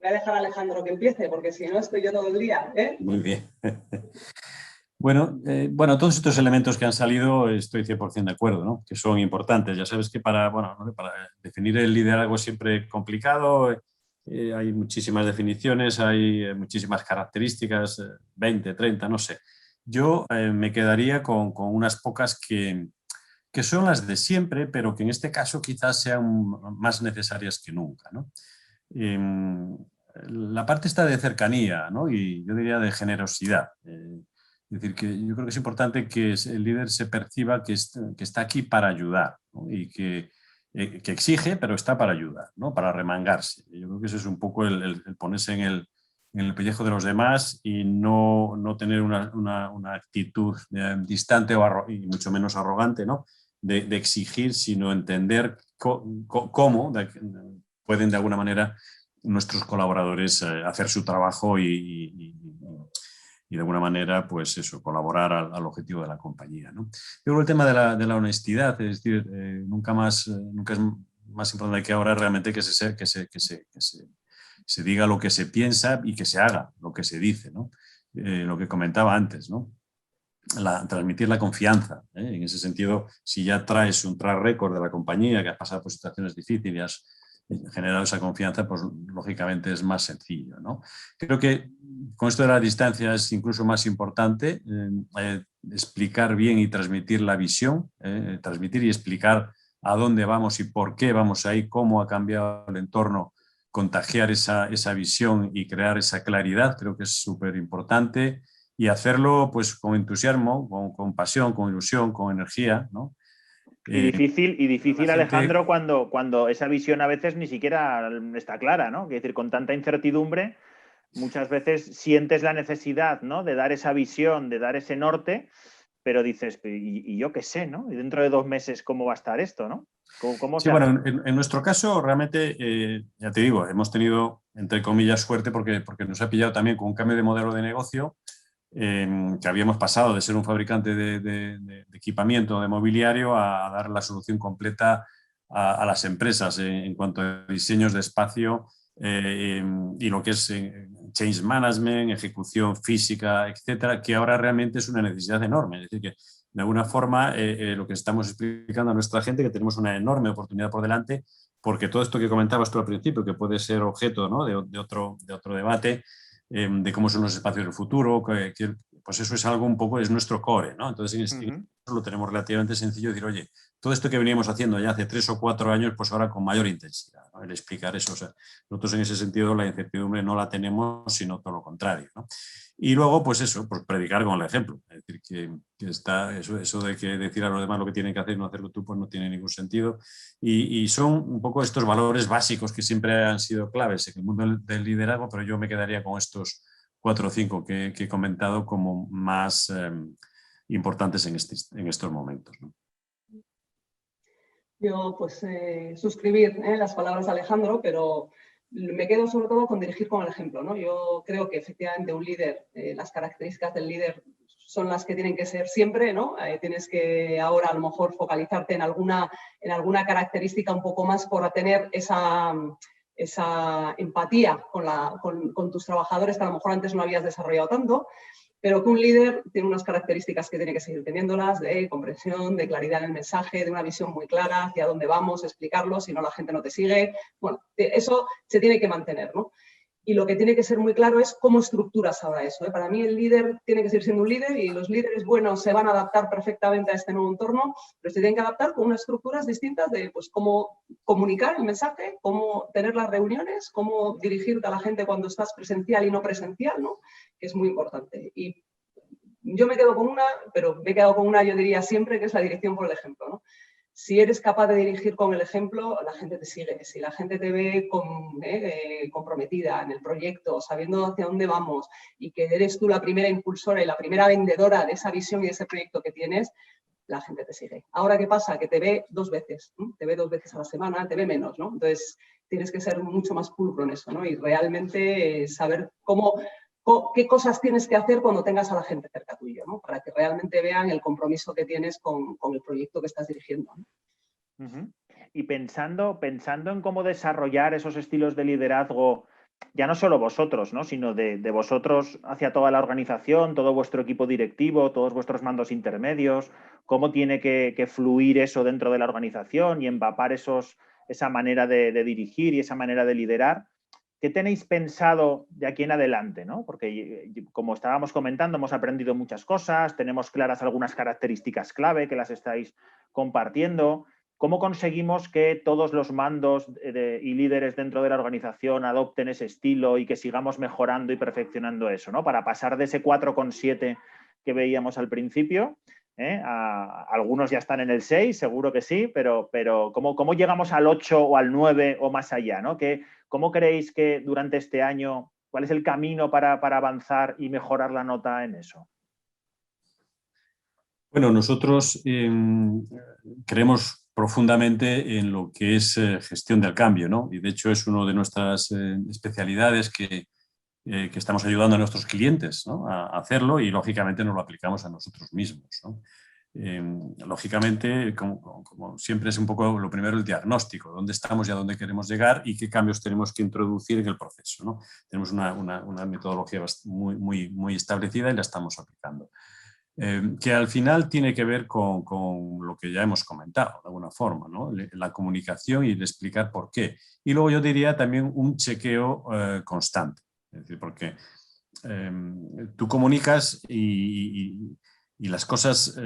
Voy a dejar a Alejandro que empiece, porque si no estoy yo todo el día, ¿eh? Muy bien. Bueno, todos estos elementos que han salido estoy 100% de acuerdo, ¿no? Que son importantes. Ya sabes que para definir el liderazgo es siempre complicado. Hay muchísimas definiciones, hay muchísimas características, 20, 30, no sé. Yo me quedaría con unas pocas que son las de siempre, pero que en este caso quizás sean más necesarias que nunca, ¿no? La parte está de cercanía, ¿no? Y yo diría de generosidad. Es decir, que yo creo que es importante que el líder se perciba que está aquí para ayudar, ¿no? Y que exige, pero está para ayudar, ¿no? Para remangarse. Yo creo que eso es un poco el ponerse en el pellejo de los demás y no tener una actitud distante y mucho menos arrogante, ¿no? De exigir, sino entender cómo pueden de alguna manera nuestros colaboradores hacer su trabajo y de alguna manera, pues eso, colaborar al objetivo de la compañía, ¿no? Yo creo el tema de la honestidad, es decir, nunca es más importante que ahora realmente que se diga lo que se piensa y que se haga lo que se dice, ¿no? Lo que comentaba antes, ¿no? Transmitir la confianza, ¿eh? En ese sentido, si ya traes un track record de la compañía, que has pasado por situaciones difíciles y has generado esa confianza, pues lógicamente es más sencillo, ¿no? Creo que con esto de la distancia es incluso más importante explicar bien y transmitir la visión, transmitir y explicar a dónde vamos y por qué vamos ahí, cómo ha cambiado el entorno, contagiar esa visión y crear esa claridad, creo que es súper importante. Y hacerlo pues con entusiasmo, con pasión, con ilusión, con energía, ¿no? Y difícil, Alejandro, gente... cuando esa visión a veces ni siquiera está clara, ¿no? Es decir, con tanta incertidumbre, muchas veces sientes la necesidad, ¿no? De dar esa visión, de dar ese norte, pero dices, y yo qué sé, ¿no? Y dentro de 2 meses, ¿cómo va a estar esto, no? ¿Cómo Sí, bueno, en nuestro caso realmente, ya te digo, hemos tenido, entre comillas, suerte porque nos ha pillado también con un cambio de modelo de negocio. Que habíamos pasado de ser un fabricante de equipamiento de mobiliario a dar la solución completa a las empresas en cuanto a diseños de espacio y lo que es change management, ejecución física, etcétera, que ahora realmente es una necesidad enorme. Es decir, que de alguna forma lo que estamos explicando a nuestra gente, que tenemos una enorme oportunidad por delante, porque todo esto que comentabas tú al principio, que puede ser objeto, ¿no? de otro debate, de cómo son los espacios del futuro, pues eso es algo un poco, es nuestro core, ¿no? Entonces, en esto lo tenemos relativamente sencillo decir, oye, todo esto que veníamos haciendo ya hace 3 o 4 años, pues ahora con mayor intensidad, ¿no? El explicar eso. O sea, nosotros en ese sentido la incertidumbre no la tenemos, sino todo lo contrario, ¿no? Y luego, pues eso, pues predicar con el ejemplo. Es decir, que está eso de que decir a los demás lo que tienen que hacer y no hacerlo tú, pues no tiene ningún sentido. Y son un poco estos valores básicos que siempre han sido claves en el mundo del liderazgo, pero yo me quedaría con estos 4 o 5 que he comentado como más importantes en estos momentos, ¿no? Yo, pues, suscribir las palabras de Alejandro, pero me quedo sobre todo con dirigir con el ejemplo, ¿no? Yo creo que efectivamente un líder, las características del líder son las que tienen que ser siempre, ¿no? Tienes que ahora a lo mejor focalizarte en alguna característica un poco más por tener esa empatía con tus trabajadores que a lo mejor antes no habías desarrollado tanto. pero que un líder tiene unas características que tiene que seguir teniéndolas, de comprensión, de claridad en el mensaje, de una visión muy clara hacia dónde vamos, explicarlo, si no la gente no te sigue. Bueno, eso se tiene que mantener, ¿no? Y lo que tiene que ser muy claro es cómo estructuras ahora eso, ¿eh? Para mí el líder tiene que seguir siendo un líder y los líderes buenos se van a adaptar perfectamente a este nuevo entorno, pero se tienen que adaptar con unas estructuras distintas de pues, cómo comunicar el mensaje, cómo tener las reuniones, cómo dirigirte a la gente cuando estás presencial y no presencial, ¿no? Que es muy importante. Y yo me quedo con una, pero me he quedado con una, yo diría siempre, que es la dirección por el ejemplo, ¿no? Si eres capaz de dirigir con el ejemplo, la gente te sigue. Si la gente te ve comprometida en el proyecto, sabiendo hacia dónde vamos y que eres tú la primera impulsora y la primera vendedora de esa visión y de ese proyecto que tienes, la gente te sigue. Ahora, ¿qué pasa? Que te ve 2 veces, ¿no? Te ve 2 veces a la semana, te ve menos, ¿no? Entonces, tienes que ser mucho más pulcro en eso, ¿no? Y realmente saber qué cosas tienes que hacer cuando tengas a la gente cerca tuyo, ¿no? Para que realmente vean el compromiso que tienes con el proyecto que estás dirigiendo, ¿no? Uh-huh. Y pensando en cómo desarrollar esos estilos de liderazgo, ya no solo vosotros, ¿no? Sino de vosotros hacia toda la organización, todo vuestro equipo directivo, todos vuestros mandos intermedios, cómo tiene que fluir eso dentro de la organización y empapar esa manera de dirigir y esa manera de liderar. ¿Qué tenéis pensado de aquí en adelante, ¿no? Porque, como estábamos comentando, hemos aprendido muchas cosas, tenemos claras algunas características clave que las estáis compartiendo. ¿Cómo conseguimos que todos los mandos y líderes dentro de la organización adopten ese estilo y que sigamos mejorando y perfeccionando eso, ¿no? Para pasar de ese 4,7 que veíamos al principio, algunos ya están en el 6, seguro que sí, pero ¿cómo llegamos al 8 o al 9 o más allá, ¿no? ¿Cómo creéis que durante este año, cuál es el camino para avanzar y mejorar la nota en eso? Bueno, nosotros creemos profundamente en lo que es gestión del cambio, ¿no? Y de hecho es una de nuestras especialidades que estamos ayudando a nuestros clientes, ¿no? a hacerlo, y lógicamente nos lo aplicamos a nosotros mismos, ¿no? Lógicamente, como siempre, es un poco lo primero el diagnóstico, dónde estamos y a dónde queremos llegar y qué cambios tenemos que introducir en el proceso, ¿no? Tenemos una metodología muy establecida y la estamos aplicando. Que al final tiene que ver con lo que ya hemos comentado, de alguna forma, ¿no? La comunicación y el explicar por qué. Y luego yo diría también un chequeo constante, es decir, porque tú comunicas y las cosas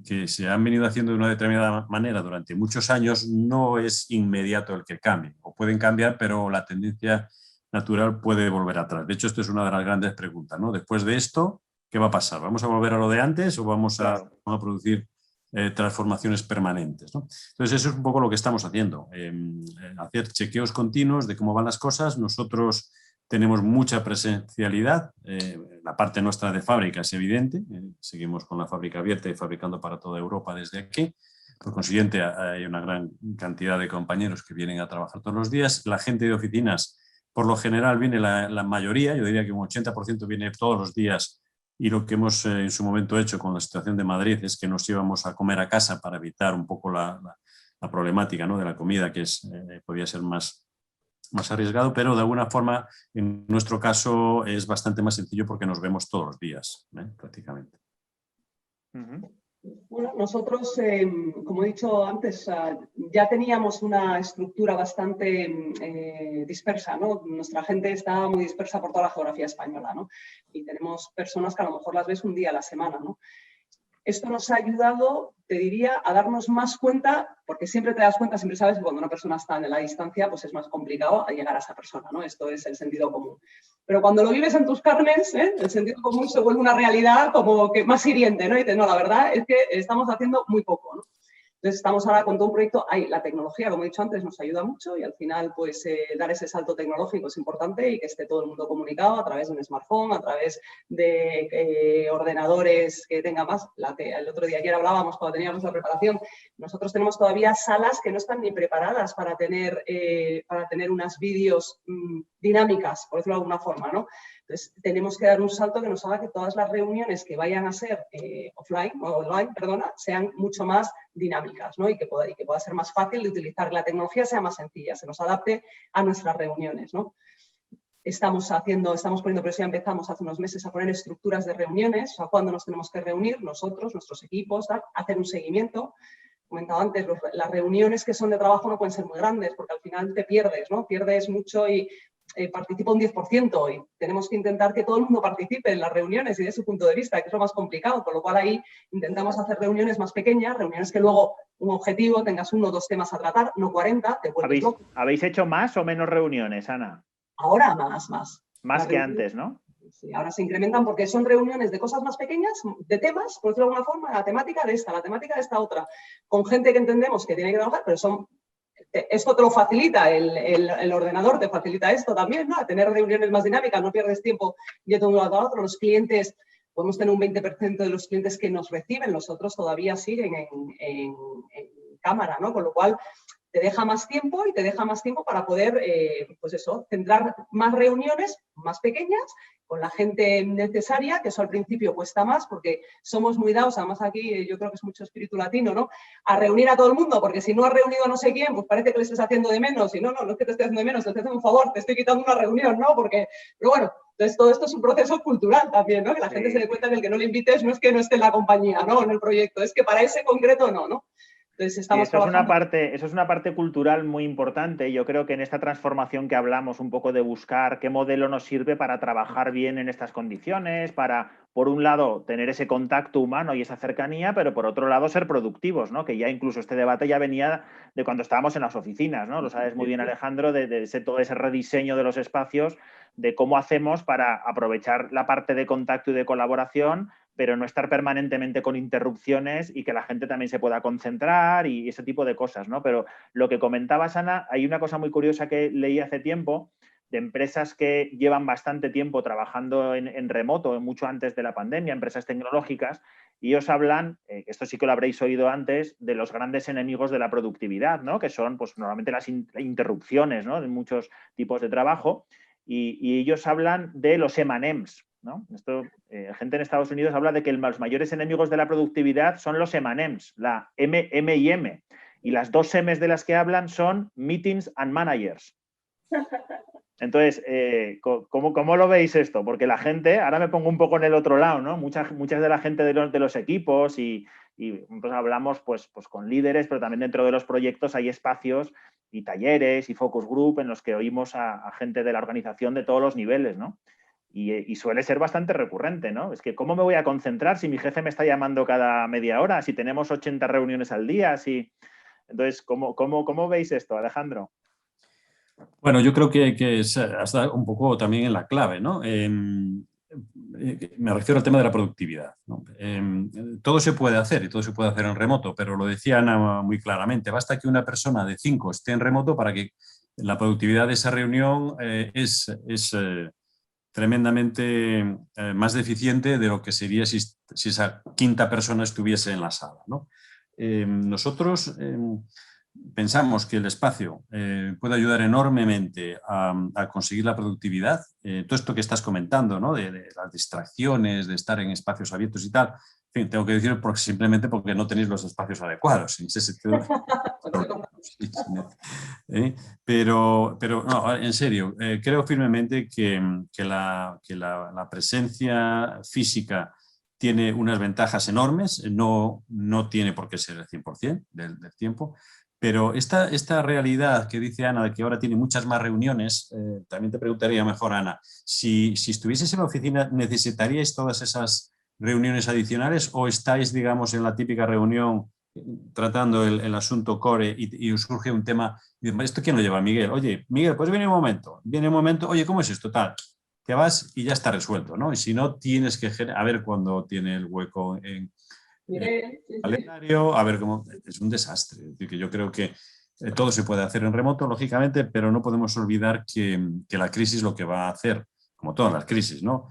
que se han venido haciendo de una determinada manera durante muchos años no es inmediato el que cambie, o pueden cambiar, pero la tendencia natural puede volver atrás. De hecho, esto es una de las grandes preguntas, ¿no? Después de esto, ¿qué va a pasar? ¿Vamos a volver a lo de antes o vamos a producir transformaciones permanentes, ¿no? Entonces, eso es un poco lo que estamos haciendo, hacer chequeos continuos de cómo van las cosas. Nosotros tenemos mucha presencialidad, la parte nuestra de fábrica es evidente, seguimos con la fábrica abierta y fabricando para toda Europa desde aquí. Por consiguiente, hay una gran cantidad de compañeros que vienen a trabajar todos los días. La gente de oficinas, por lo general, viene la mayoría, yo diría que un 80% viene todos los días, y lo que hemos en su momento hecho con la situación de Madrid es que nos íbamos a comer a casa para evitar un poco la problemática, ¿no? De la comida, que podía ser más arriesgado, pero de alguna forma en nuestro caso es bastante más sencillo porque nos vemos todos los días, prácticamente. Uh-huh. Bueno, nosotros, como he dicho antes, ya teníamos una estructura bastante dispersa, ¿no? Nuestra gente está muy dispersa por toda la geografía española, ¿no? Y tenemos personas que a lo mejor las ves un día a la semana, ¿no? Esto nos ha ayudado, te diría, a darnos más cuenta, porque siempre te das cuenta, siempre sabes que cuando una persona está en la distancia, pues es más complicado llegar a esa persona, ¿no? Esto es el sentido común. Pero cuando lo vives en tus carnes, el sentido común se vuelve una realidad como que más hiriente, ¿no? Y dices, no, la verdad es que estamos haciendo muy poco, ¿no? Entonces estamos ahora con todo un proyecto, la tecnología, como he dicho antes, nos ayuda mucho y al final pues dar ese salto tecnológico es importante y que esté todo el mundo comunicado a través de un smartphone, a través de ordenadores que tenga más. El otro día, ayer hablábamos cuando teníamos la preparación, nosotros tenemos todavía salas que no están ni preparadas para tener unas vídeos dinámicas, por decirlo de alguna forma, ¿no? Entonces, tenemos que dar un salto que nos haga que todas las reuniones que vayan a ser online, sean mucho más dinámicas, ¿no? Y que pueda ser más fácil de utilizar, que la tecnología sea más sencilla, se nos adapte a nuestras reuniones, ¿no? estamos poniendo presión, empezamos hace unos meses a poner estructuras de reuniones, o sea, cuándo nos tenemos que reunir nosotros, nuestros equipos, hacer un seguimiento. Comentaba antes, las reuniones que son de trabajo no pueden ser muy grandes porque al final te pierdes, ¿no? Pierdes mucho y participa un 10% y tenemos que intentar que todo el mundo participe en las reuniones y de su punto de vista, que es lo más complicado, con lo cual ahí intentamos hacer reuniones más pequeñas, reuniones que luego un objetivo, tengas 1 o 2 temas a tratar, no 40, te vuelves loco. ¿Habéis hecho más o menos reuniones, Ana? Ahora más. Más que antes, ¿no? Sí, ahora se incrementan porque son reuniones de cosas más pequeñas, de temas, por decirlo de alguna forma, la temática de esta, la temática de esta otra, con gente que entendemos que tiene que trabajar, pero esto te lo facilita, el ordenador te facilita esto también, ¿no? A tener reuniones más dinámicas, no pierdes tiempo yendo de un lado a otro. Los clientes, podemos tener un 20% de los clientes que nos reciben, los otros todavía siguen en cámara, ¿no? Con lo cual te deja más tiempo y te deja más tiempo para poder, pues eso, centrar más reuniones más pequeñas con la gente necesaria, que eso al principio cuesta más porque somos muy dados, además aquí yo creo que es mucho espíritu latino, ¿no? A reunir a todo el mundo, porque si no has reunido a no sé quién, pues parece que le estás haciendo de menos, y no es que te estés haciendo de menos, te estoy haciendo un favor, te estoy quitando una reunión, ¿no? Pero bueno, entonces todo esto es un proceso cultural también, ¿no? Que la gente se dé cuenta que el que no le invites no es que no esté en la compañía, ¿no? En el proyecto, es que para ese concreto no. Entonces estamos trabajando. Eso es una parte cultural muy importante. Yo creo que en esta transformación que hablamos un poco de buscar qué modelo nos sirve para trabajar bien en estas condiciones, para, por un lado, tener ese contacto humano y esa cercanía, pero por otro lado, ser productivos, ¿no? Que ya incluso este debate ya venía de cuando estábamos en las oficinas, ¿no? Lo sabes muy bien, Alejandro, de todo ese rediseño de los espacios, de cómo hacemos para aprovechar la parte de contacto y de colaboración, pero no estar permanentemente con interrupciones y que la gente también se pueda concentrar y ese tipo de cosas, ¿no? Pero lo que comentabas, Ana, hay una cosa muy curiosa que leí hace tiempo de empresas que llevan bastante tiempo trabajando en remoto, mucho antes de la pandemia, empresas tecnológicas, y ellos hablan, esto sí que lo habréis oído antes, de los grandes enemigos de la productividad, ¿no? Que son pues, normalmente las interrupciones, ¿no? De muchos tipos de trabajo, y ellos hablan de los M&Ms, ¿no? Esto, gente en Estados Unidos habla de que los mayores enemigos de la productividad son los M&Ms, la M y M. Y las 2 M's de las que hablan son Meetings and Managers. Entonces, ¿cómo lo veis esto? Porque la gente, ahora me pongo un poco en el otro lado, ¿no? Muchas de la gente de los equipos y pues hablamos pues con líderes, pero también dentro de los proyectos hay espacios y talleres y focus group en los que oímos a gente de la organización de todos los niveles, ¿no? Y suele ser bastante recurrente, ¿no? Es que ¿cómo me voy a concentrar si mi jefe me está llamando cada media hora, si tenemos 80 reuniones al día? Entonces, ¿cómo veis esto, Alejandro? Bueno, yo creo que has dado un poco también en la clave, ¿no? Me refiero al tema de la productividad, ¿no? Todo se puede hacer y todo se puede hacer en remoto, pero lo decía Ana muy claramente, basta que una persona de 5 esté en remoto para que la productividad de esa reunión es tremendamente más deficiente de lo que sería si esa quinta persona estuviese en la sala, ¿no? Nosotros pensamos que el espacio puede ayudar enormemente a conseguir la productividad. Todo esto que estás comentando, ¿no? de las distracciones, de estar en espacios abiertos y tal. En fin, tengo que decir simplemente porque no tenéis los espacios adecuados. En ese sentido, pero no, en serio, creo firmemente que la presencia física tiene unas ventajas enormes, no tiene por qué ser el 100% del tiempo, pero esta realidad que dice Ana, de que ahora tiene muchas más reuniones, también te preguntaría mejor, Ana, si estuvieses en la oficina, ¿necesitaríais todas esas reuniones adicionales o estáis, digamos, en la típica reunión tratando el asunto core y os surge un tema? ¿Esto quién lo lleva? Miguel. Oye, Miguel, pues viene un momento, oye, ¿cómo es esto? Tal. Te vas y ya está resuelto, ¿no? Y si no, tienes que a ver cuándo tiene el hueco en el calendario, a ver cómo. Es un desastre. Es decir, que yo creo que todo se puede hacer en remoto, lógicamente, pero no podemos olvidar que la crisis lo que va a hacer, como todas las crisis, ¿no?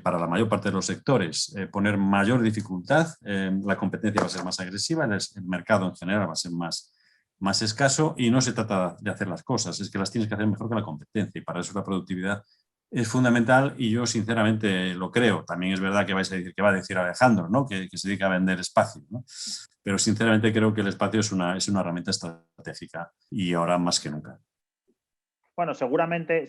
Para la mayor parte de los sectores, poner mayor dificultad, la competencia va a ser más agresiva, el mercado en general va a ser más escaso y no se trata de hacer las cosas, es que las tienes que hacer mejor que la competencia y para eso la productividad es fundamental y yo sinceramente lo creo. También es verdad que vais a decir que va a decir Alejandro, ¿no? que se dedica a vender espacio, ¿no? Pero sinceramente creo que el espacio es una herramienta estratégica y ahora más que nunca. Bueno, seguramente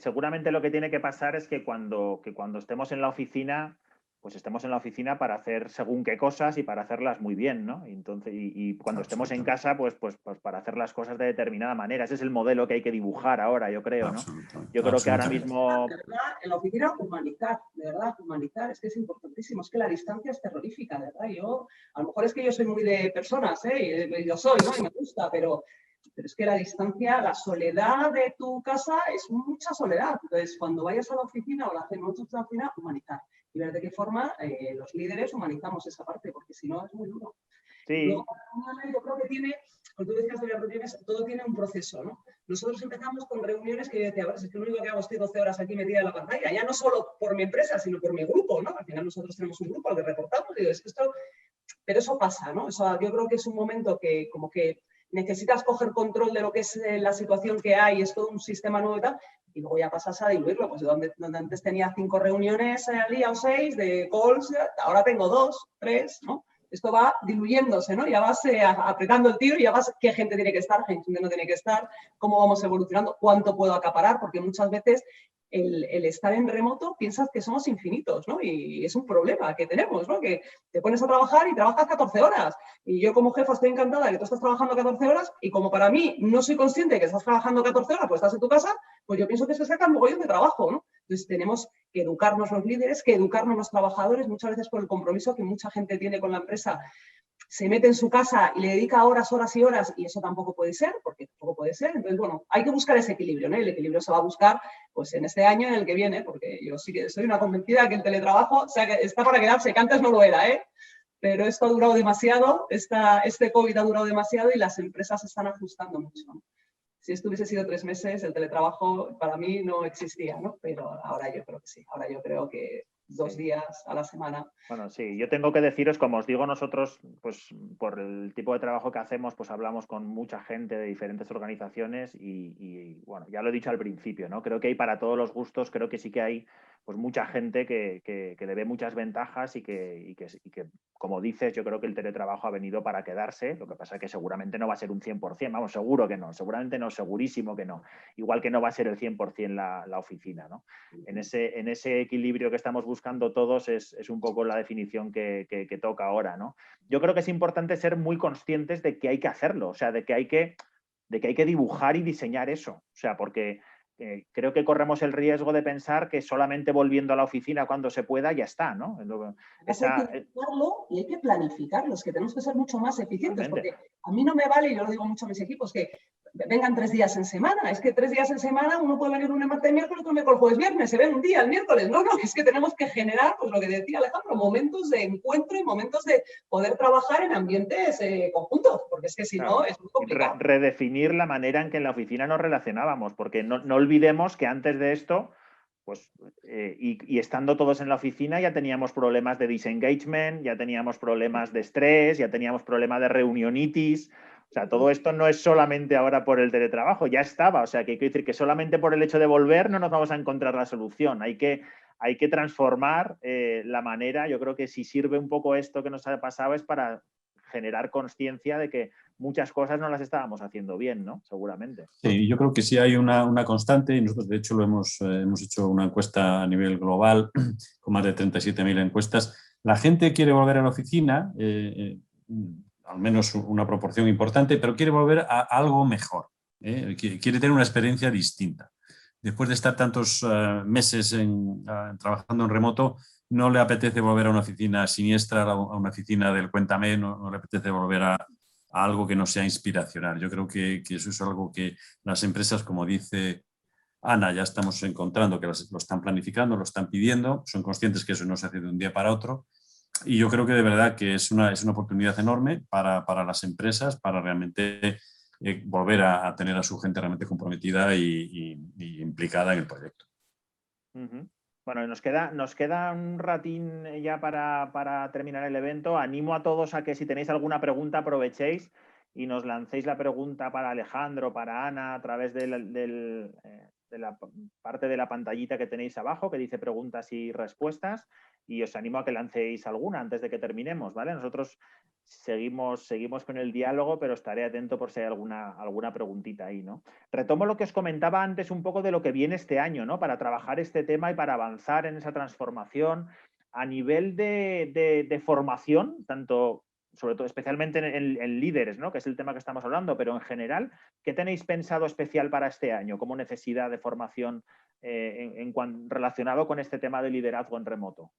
lo que tiene que pasar es que cuando estemos en la oficina, pues estemos en la oficina para hacer según qué cosas y para hacerlas muy bien, ¿no? Y cuando estemos en casa, pues para hacer las cosas de determinada manera. Ese es el modelo que hay que dibujar ahora, yo creo, ¿no? Yo creo que ahora mismo... De verdad, en la oficina humanizar, de verdad, humanizar, es que es importantísimo, es que la distancia es terrorífica, de verdad. Yo, a lo mejor es que yo soy muy de personas, y yo soy, ¿no? Y me gusta, pero es que la distancia, la soledad de tu casa es mucha soledad. Entonces, cuando vayas a la oficina o la hacemos a la oficina, humanizar. Y ver de qué forma los líderes humanizamos esa parte, porque si no es muy duro. Sí. Luego, yo creo que tiene, cuando tú decías de las reuniones, todo tiene un proceso, ¿no? Nosotros empezamos con reuniones que yo decía, es que lo único que hago estoy 12 horas aquí metida en la pantalla, ya no solo por mi empresa, sino por mi grupo, ¿no? Al final nosotros tenemos un grupo al que reportamos y digo, es que esto... Pero eso pasa, ¿no? Eso, yo creo que es un momento que como que necesitas coger control de lo que es la situación que hay, es todo un sistema nuevo y tal, y luego ya pasas a diluirlo, pues donde antes tenía 5 reuniones al día o 6 de calls, ahora tengo 2, 3, ¿no? Esto va diluyéndose, ¿no? Ya vas apretando el tiro y ya vas qué gente tiene que estar, qué gente no tiene que estar, cómo vamos evolucionando, cuánto puedo acaparar, porque muchas veces el estar en remoto piensas que somos infinitos, ¿no? Y es un problema que tenemos, ¿no? Que te pones a trabajar y trabajas 14 horas. Y yo como jefa estoy encantada de que tú estás trabajando 14 horas y como para mí no soy consciente de que estás trabajando 14 horas, pues estás en tu casa, pues yo pienso que se saca un mogollón de trabajo, ¿no? Entonces tenemos que educarnos los líderes, que educarnos los trabajadores, muchas veces por el compromiso que mucha gente tiene con la empresa, se mete en su casa y le dedica horas, horas y horas, y eso tampoco puede ser, porque tampoco puede ser. Entonces, bueno, hay que buscar ese equilibrio, ¿no? El equilibrio se va a buscar pues en este año y en el que viene, porque yo sí que soy una convencida que el teletrabajo, o sea, que está para quedarse, que antes no lo era, ¿eh? Pero esto ha durado demasiado, este COVID ha durado demasiado y las empresas se están ajustando mucho, ¿no? Si esto hubiese sido 3 meses, el teletrabajo para mí no existía, ¿no? Pero ahora yo creo que sí, ahora yo creo que 2 días a la semana. Bueno, sí, yo tengo que deciros, como os digo, nosotros, pues por el tipo de trabajo que hacemos, pues hablamos con mucha gente de diferentes organizaciones y bueno, ya lo he dicho al principio, ¿no? Creo que hay para todos los gustos, creo que sí que hay pues mucha gente que le ve muchas ventajas y que, como dices, yo creo que el teletrabajo ha venido para quedarse, lo que pasa es que seguramente no va a ser un 100%, vamos, seguro que no, seguramente no, segurísimo que no, igual que no va a ser el 100% la oficina, ¿no? En ese equilibrio que estamos buscando todos es un poco la definición que toca ahora, ¿no? Yo creo que es importante ser muy conscientes de que hay que hacerlo, o sea, de que hay que dibujar y diseñar eso, o sea, porque creo que corremos el riesgo de pensar que solamente volviendo a la oficina cuando se pueda ya está, ¿no? Hay que dibujarlo y hay que planificarlo, es que tenemos que ser mucho más eficientes, Totalmente. porque a mí no me vale, y yo lo digo mucho a mis equipos, que vengan 3 días en semana. Es que 3 días en semana uno puede venir lunes, martes, miércoles, otro miércoles, jueves, viernes, se ven un día, el miércoles. No, es que tenemos que generar, pues lo que decía Alejandro, momentos de encuentro y momentos de poder trabajar en ambientes conjuntos, porque es que si no es muy complicado. Redefinir la manera en que en la oficina nos relacionábamos, porque no olvidemos que antes de esto, pues, y estando todos en la oficina ya teníamos problemas de disengagement, ya teníamos problemas de estrés, ya teníamos problemas de reunionitis. O sea, todo esto no es solamente ahora por el teletrabajo, ya estaba. O sea, que hay que decir que solamente por el hecho de volver no nos vamos a encontrar la solución. Hay que transformar la manera. Yo creo que si sirve un poco esto que nos ha pasado es para generar conciencia de que muchas cosas no las estábamos haciendo bien, ¿no? Seguramente. Sí, yo creo que sí hay una constante, y nosotros de hecho lo hemos hecho una encuesta a nivel global con más de 37.000 encuestas. La gente quiere volver a la oficina, al menos una proporción importante, pero quiere volver a algo mejor, quiere tener una experiencia distinta. Después de estar tantos meses trabajando en remoto, no le apetece volver a una oficina siniestra, a una oficina del cuéntame, no le apetece volver a algo que no sea inspiracional. Yo creo que eso es algo que las empresas, como dice Ana, ya estamos encontrando que lo están planificando, lo están pidiendo, son conscientes que eso no se hace de un día para otro. Y yo creo que de verdad que es una oportunidad enorme para las empresas, para realmente volver a tener a su gente realmente comprometida y implicada en el proyecto. Uh-huh. Bueno, nos queda un ratín ya para terminar el evento. Animo a todos a que si tenéis alguna pregunta aprovechéis y nos lancéis la pregunta para Alejandro, para Ana, a través de la parte de la pantallita que tenéis abajo, que dice preguntas y respuestas. y os animo a que lancéis alguna antes de que terminemos, ¿vale? Nosotros seguimos con el diálogo, pero estaré atento por si hay alguna preguntita ahí, ¿no? Retomo lo que os comentaba antes un poco de lo que viene este año, ¿no? Para trabajar este tema y para avanzar en esa transformación a nivel de formación, tanto, sobre todo, especialmente en líderes, ¿no? Que es el tema que estamos hablando, pero en general, ¿qué tenéis pensado especial para este año como necesidad de formación relacionado con este tema de liderazgo en remoto?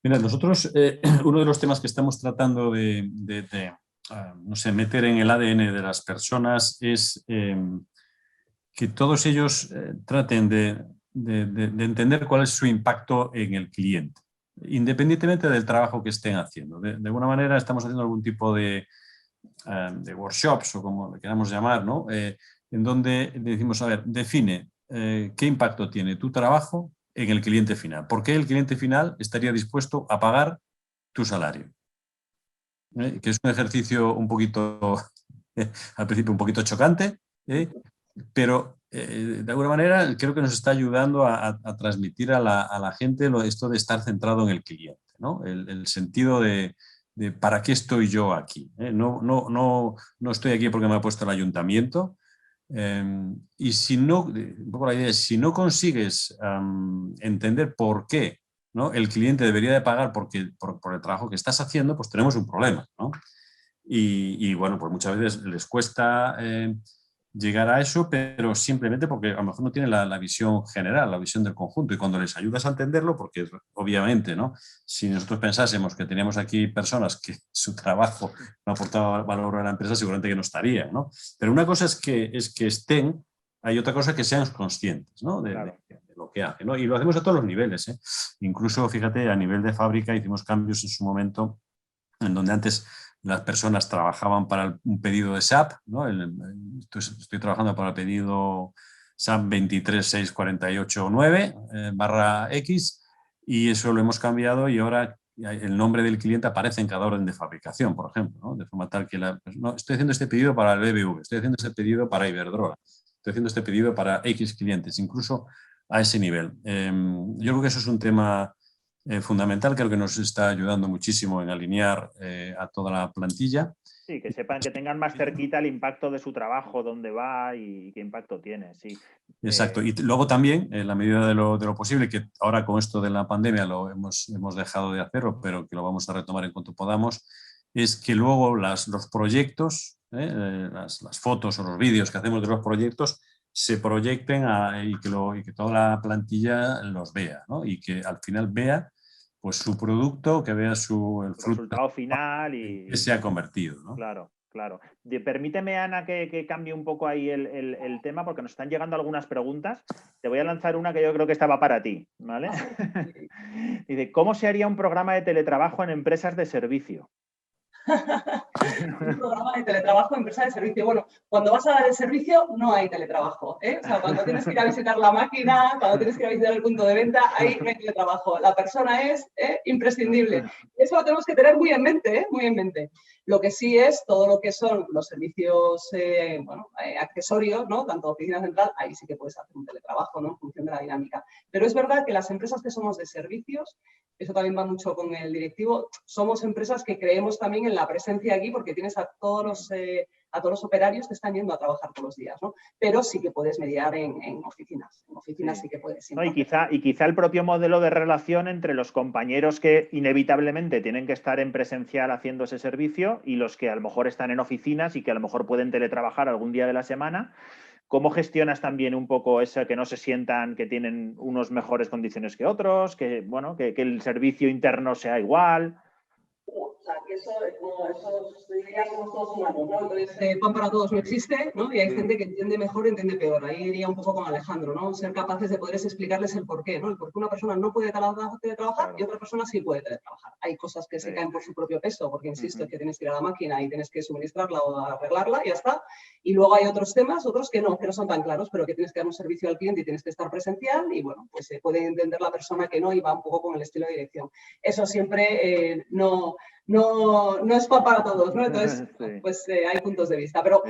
Mira, nosotros, uno de los temas que estamos tratando de no sé, meter en el ADN de las personas es que todos ellos traten de entender cuál es su impacto en el cliente, independientemente del trabajo que estén haciendo. De alguna manera estamos haciendo algún tipo de workshops, o como le queramos llamar, ¿no? En donde decimos, a ver, define qué impacto tiene tu trabajo en el cliente final. ¿Por qué el cliente final estaría dispuesto a pagar tu salario? Que es un ejercicio un poquito, al principio un poquito chocante, pero de alguna manera creo que nos está ayudando a transmitir a la gente esto de estar centrado en el cliente, ¿no? El sentido de ¿para qué estoy yo aquí? No estoy aquí porque me ha puesto el ayuntamiento. Y si no, un poco la idea es, si no consigues entender por qué, ¿no?, el cliente debería de pagar por el trabajo que estás haciendo, pues tenemos un problema, ¿no? Y bueno, pues muchas veces les cuesta llegar a eso, pero simplemente porque a lo mejor no tienen la visión general, la visión del conjunto. Y cuando les ayudas a entenderlo, porque obviamente, ¿no?, si nosotros pensásemos que teníamos aquí personas que su trabajo no aportaba valor a la empresa, seguramente que no estarían, ¿no? Pero una cosa es que estén, hay otra cosa que sean conscientes, ¿no?, de lo que hacen, ¿no? Y lo hacemos a todos los niveles, ¿eh? Incluso, fíjate, a nivel de fábrica hicimos cambios en su momento en donde antes las personas trabajaban para un pedido de SAP, ¿no? Estoy trabajando para el pedido SAP 23489/X, y eso lo hemos cambiado y ahora el nombre del cliente aparece en cada orden de fabricación, por ejemplo, ¿no? De forma tal que no, estoy haciendo este pedido para el BBV, estoy haciendo este pedido para Iberdrola, estoy haciendo este pedido para X clientes, incluso a ese nivel. Yo creo que eso es un tema fundamental, creo que nos está ayudando muchísimo en alinear a toda la plantilla. Sí, que sepan, que tengan más cerquita el impacto de su trabajo, dónde va y qué impacto tiene, sí. Exacto, y luego también, en la medida de lo posible, que ahora con esto de la pandemia lo hemos dejado de hacerlo, pero que lo vamos a retomar en cuanto podamos, es que luego los proyectos, las fotos o los vídeos que hacemos de los proyectos se proyecten y que toda la plantilla los vea, ¿no? Y que al final vea pues su producto, que vea el resultado final y que se ha convertido, ¿no? Claro, claro. Permíteme, Ana, que cambie un poco ahí el tema, porque nos están llegando algunas preguntas. Te voy a lanzar una que yo creo que estaba para ti, ¿vale? Dice, ¿cómo se haría un programa de teletrabajo en empresas de servicio? Un programa de teletrabajo en empresa de servicio. Bueno, cuando vas a dar el servicio no hay teletrabajo, ¿eh? O sea, cuando tienes que ir a visitar la máquina, cuando tienes que ir a visitar el punto de venta, ahí no hay teletrabajo. La persona es imprescindible. Eso lo tenemos que tener muy en mente, ¿eh? Muy en mente. Lo que sí es todo lo que son los servicios accesorios, ¿no? Tanto oficina central, ahí sí que puedes hacer un teletrabajo, ¿no? En función de la dinámica. Pero es verdad que las empresas que somos de servicios, eso también va mucho con el directivo, somos empresas que creemos también en la presencia aquí porque tienes a todos los operarios que están yendo a trabajar todos los días, ¿no? Pero sí que puedes mediar en oficinas. En oficinas sí que puedes. No, y quizá el propio modelo de relación entre los compañeros que inevitablemente tienen que estar en presencial haciendo ese servicio y los que a lo mejor están en oficinas y que a lo mejor pueden teletrabajar algún día de la semana. ¿Cómo gestionas también un poco eso, que no se sientan que tienen unas mejores condiciones que otros, que, bueno, que el servicio interno sea igual? O sea, que eso diría somos todos humanos, ¿no? Entonces, pan para todos no existe, ¿no? Y hay gente que entiende mejor, entiende peor. Ahí iría un poco con Alejandro, ¿no? Ser capaces de poder explicarles el porqué, ¿no? El por qué una persona no puede teletrabajar y otra persona sí puede teletrabajar. Hay cosas que se caen por su propio peso, porque insisto, es que tienes que ir a la máquina y tienes que suministrarla o arreglarla y ya está. Y luego hay otros temas, otros que no son tan claros, pero que tienes que dar un servicio al cliente y tienes que estar presencial y, bueno, pues se puede entender la persona que no y va un poco con el estilo de dirección. Eso siempre no es para todos, ¿no? Entonces, pues hay puntos de vista. Pero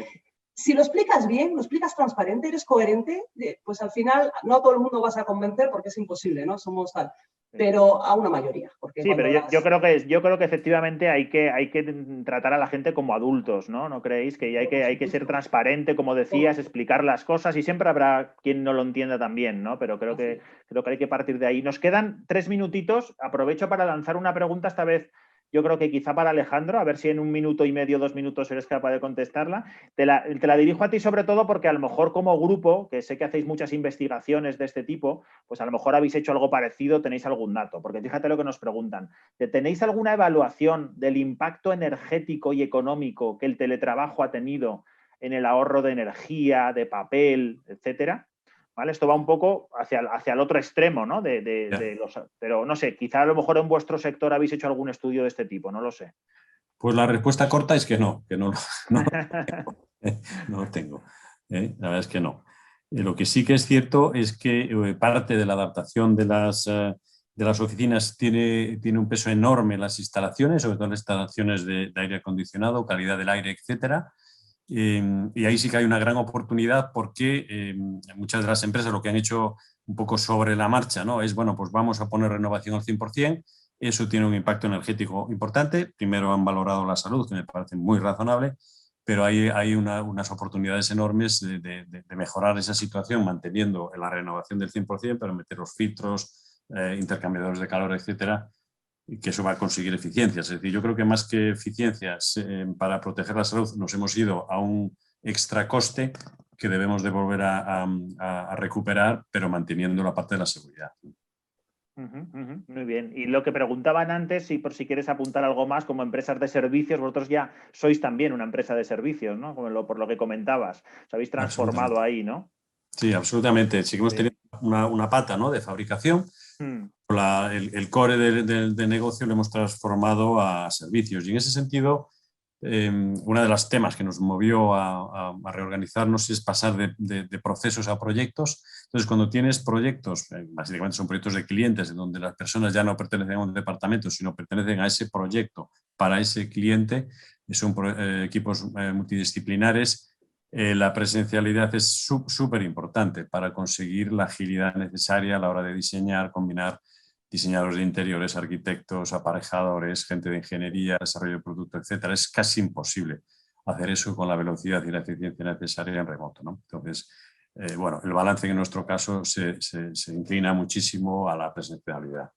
si lo explicas bien, lo explicas transparente, eres coherente, pues al final no a todo el mundo vas a convencer porque es imposible, ¿no? Somos tal. pero a una mayoría. Porque sí, pero yo creo que efectivamente hay que tratar a la gente como adultos, ¿no? ¿No creéis? Que hay que ser transparente, como decías, explicar las cosas y siempre habrá quien no lo entienda también, ¿no? Pero creo que hay que partir de ahí. Nos quedan 3 minutitos. Aprovecho para lanzar una pregunta esta vez. Yo creo que quizá para Alejandro, a ver si en 1 minuto y medio, 2 minutos eres capaz de contestarla. Te la dirijo a ti sobre todo porque a lo mejor como grupo, que sé que hacéis muchas investigaciones de este tipo, pues a lo mejor habéis hecho algo parecido, tenéis algún dato. Porque fíjate lo que nos preguntan. ¿Tenéis alguna evaluación del impacto energético y económico que el teletrabajo ha tenido en el ahorro de energía, de papel, etcétera? ¿Vale? Esto va un poco hacia el otro extremo, ¿no? Pero no sé, quizá a lo mejor en vuestro sector habéis hecho algún estudio de este tipo, no lo sé. Pues la respuesta corta es que no lo tengo. La verdad es que no. Lo que sí que es cierto es que parte de la adaptación de las oficinas tiene un peso enorme en las instalaciones, sobre todo en las instalaciones de aire acondicionado, calidad del aire, etcétera. Y ahí sí que hay una gran oportunidad porque muchas de las empresas lo que han hecho un poco sobre la marcha, ¿no? Es, bueno, pues vamos a poner renovación al 100%, eso tiene un impacto energético importante. Primero han valorado la salud, que me parece muy razonable, pero hay unas oportunidades enormes de mejorar esa situación manteniendo la renovación del 100%, pero meter los filtros, intercambiadores de calor, etcétera, y que eso va a conseguir eficiencias. Es decir, yo creo que más que eficiencias para proteger la salud, nos hemos ido a un extra coste que debemos de volver a recuperar, pero manteniendo la parte de la seguridad. Muy bien. Y lo que preguntaban antes, y por si quieres apuntar algo más, como empresas de servicios, vosotros ya sois también una empresa de servicios, ¿no? Por lo que comentabas. Os habéis transformado ahí, ¿no? Sí, absolutamente. Sí que hemos tenido una pata, ¿no?, de fabricación. El core de negocio lo hemos transformado a servicios. Y en ese sentido, uno de los temas que nos movió a reorganizarnos es pasar de procesos a proyectos. Entonces, cuando tienes proyectos, básicamente son proyectos de clientes, en donde las personas ya no pertenecen a un departamento, sino pertenecen a ese proyecto para ese cliente, son equipos multidisciplinares. La presencialidad es súper importante para conseguir la agilidad necesaria a la hora de diseñar, combinar diseñadores de interiores, arquitectos, aparejadores, gente de ingeniería, desarrollo de producto, etcétera. Es casi imposible hacer eso con la velocidad y la eficiencia necesaria en remoto, ¿no? Entonces, bueno, el balance en nuestro caso se inclina muchísimo a la presencialidad.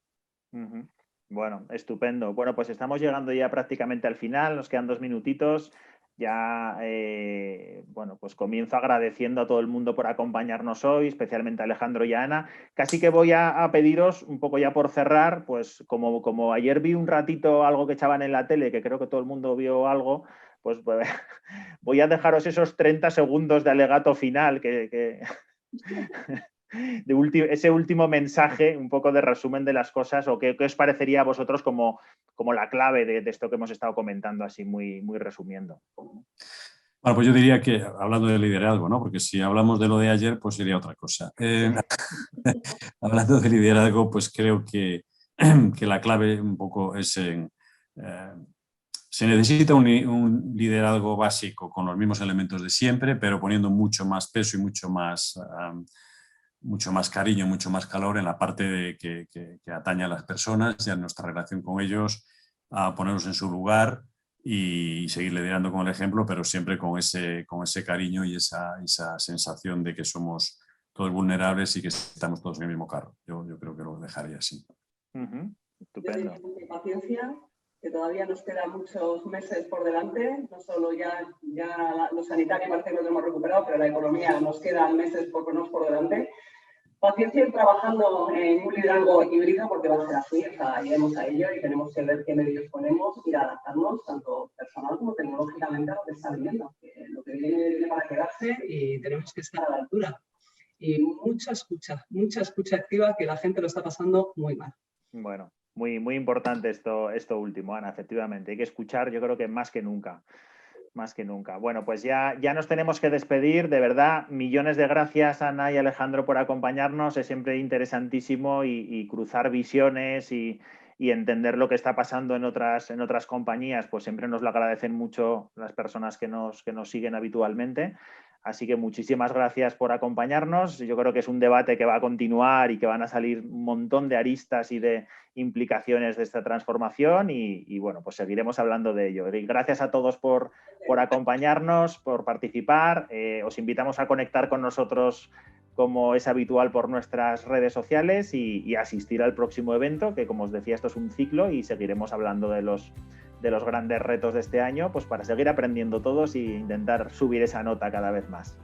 Bueno, estupendo. Bueno, pues estamos llegando ya prácticamente al final, nos quedan 2 minutitos. Ya, bueno, pues comienzo agradeciendo a todo el mundo por acompañarnos hoy, especialmente a Alejandro y a Ana. Casi que voy a pediros, un poco ya por cerrar, pues como ayer vi un ratito algo que echaban en la tele, que creo que todo el mundo vio algo, pues voy a dejaros esos 30 segundos de alegato final ese último mensaje, un poco de resumen de las cosas, o qué os parecería a vosotros como la clave de esto que hemos estado comentando, así muy, muy resumiendo. Bueno, pues yo diría que, hablando de liderazgo, ¿no?, porque si hablamos de lo de ayer, pues sería otra cosa. Hablando de liderazgo, pues creo que la clave un poco es se necesita un liderazgo básico con los mismos elementos de siempre, pero poniendo mucho más peso y mucho más cariño, mucho más calor en la parte que atañe a las personas y a nuestra relación con ellos, a ponerlos en su lugar y seguir liderando con el ejemplo, pero siempre con ese cariño y esa sensación de que somos todos vulnerables y que estamos todos en el mismo carro. Yo creo que lo dejaría así. Estupendo. Yo diría paciencia, que todavía nos quedan muchos meses por delante, no solo ya lo sanitario parece que lo hemos recuperado, pero la economía nos quedan meses por delante. Paciencia y trabajando en un liderazgo híbrido, porque va a ser así, o sea, iremos a ello y tenemos que ver qué medios ponemos y adaptarnos, tanto personal como tecnológicamente, a lo que está viniendo. Lo que viene para quedarse y tenemos que estar a la altura. Y mucha escucha activa, que la gente lo está pasando muy mal. Bueno, muy, muy importante esto último, Ana, efectivamente. Hay que escuchar, yo creo que más que nunca. Más que nunca. Bueno, pues ya nos tenemos que despedir. De verdad, millones de gracias, Ana y Alejandro, por acompañarnos. Es siempre interesantísimo y cruzar visiones y entender lo que está pasando en otras compañías, pues siempre nos lo agradecen mucho las personas que nos siguen habitualmente. Así que muchísimas gracias por acompañarnos. Yo creo que es un debate que va a continuar y que van a salir un montón de aristas y de implicaciones de esta transformación y bueno, pues seguiremos hablando de ello. Gracias a todos por acompañarnos, por participar. Os invitamos a conectar con nosotros como es habitual por nuestras redes sociales y asistir al próximo evento, que como os decía, esto es un ciclo y seguiremos hablando de los grandes retos de este año, pues para seguir aprendiendo todos e intentar subir esa nota cada vez más.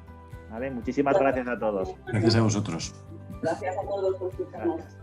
¿Vale? Muchísimas gracias a todos. Gracias a vosotros. Gracias a todos por escucharnos. Gracias.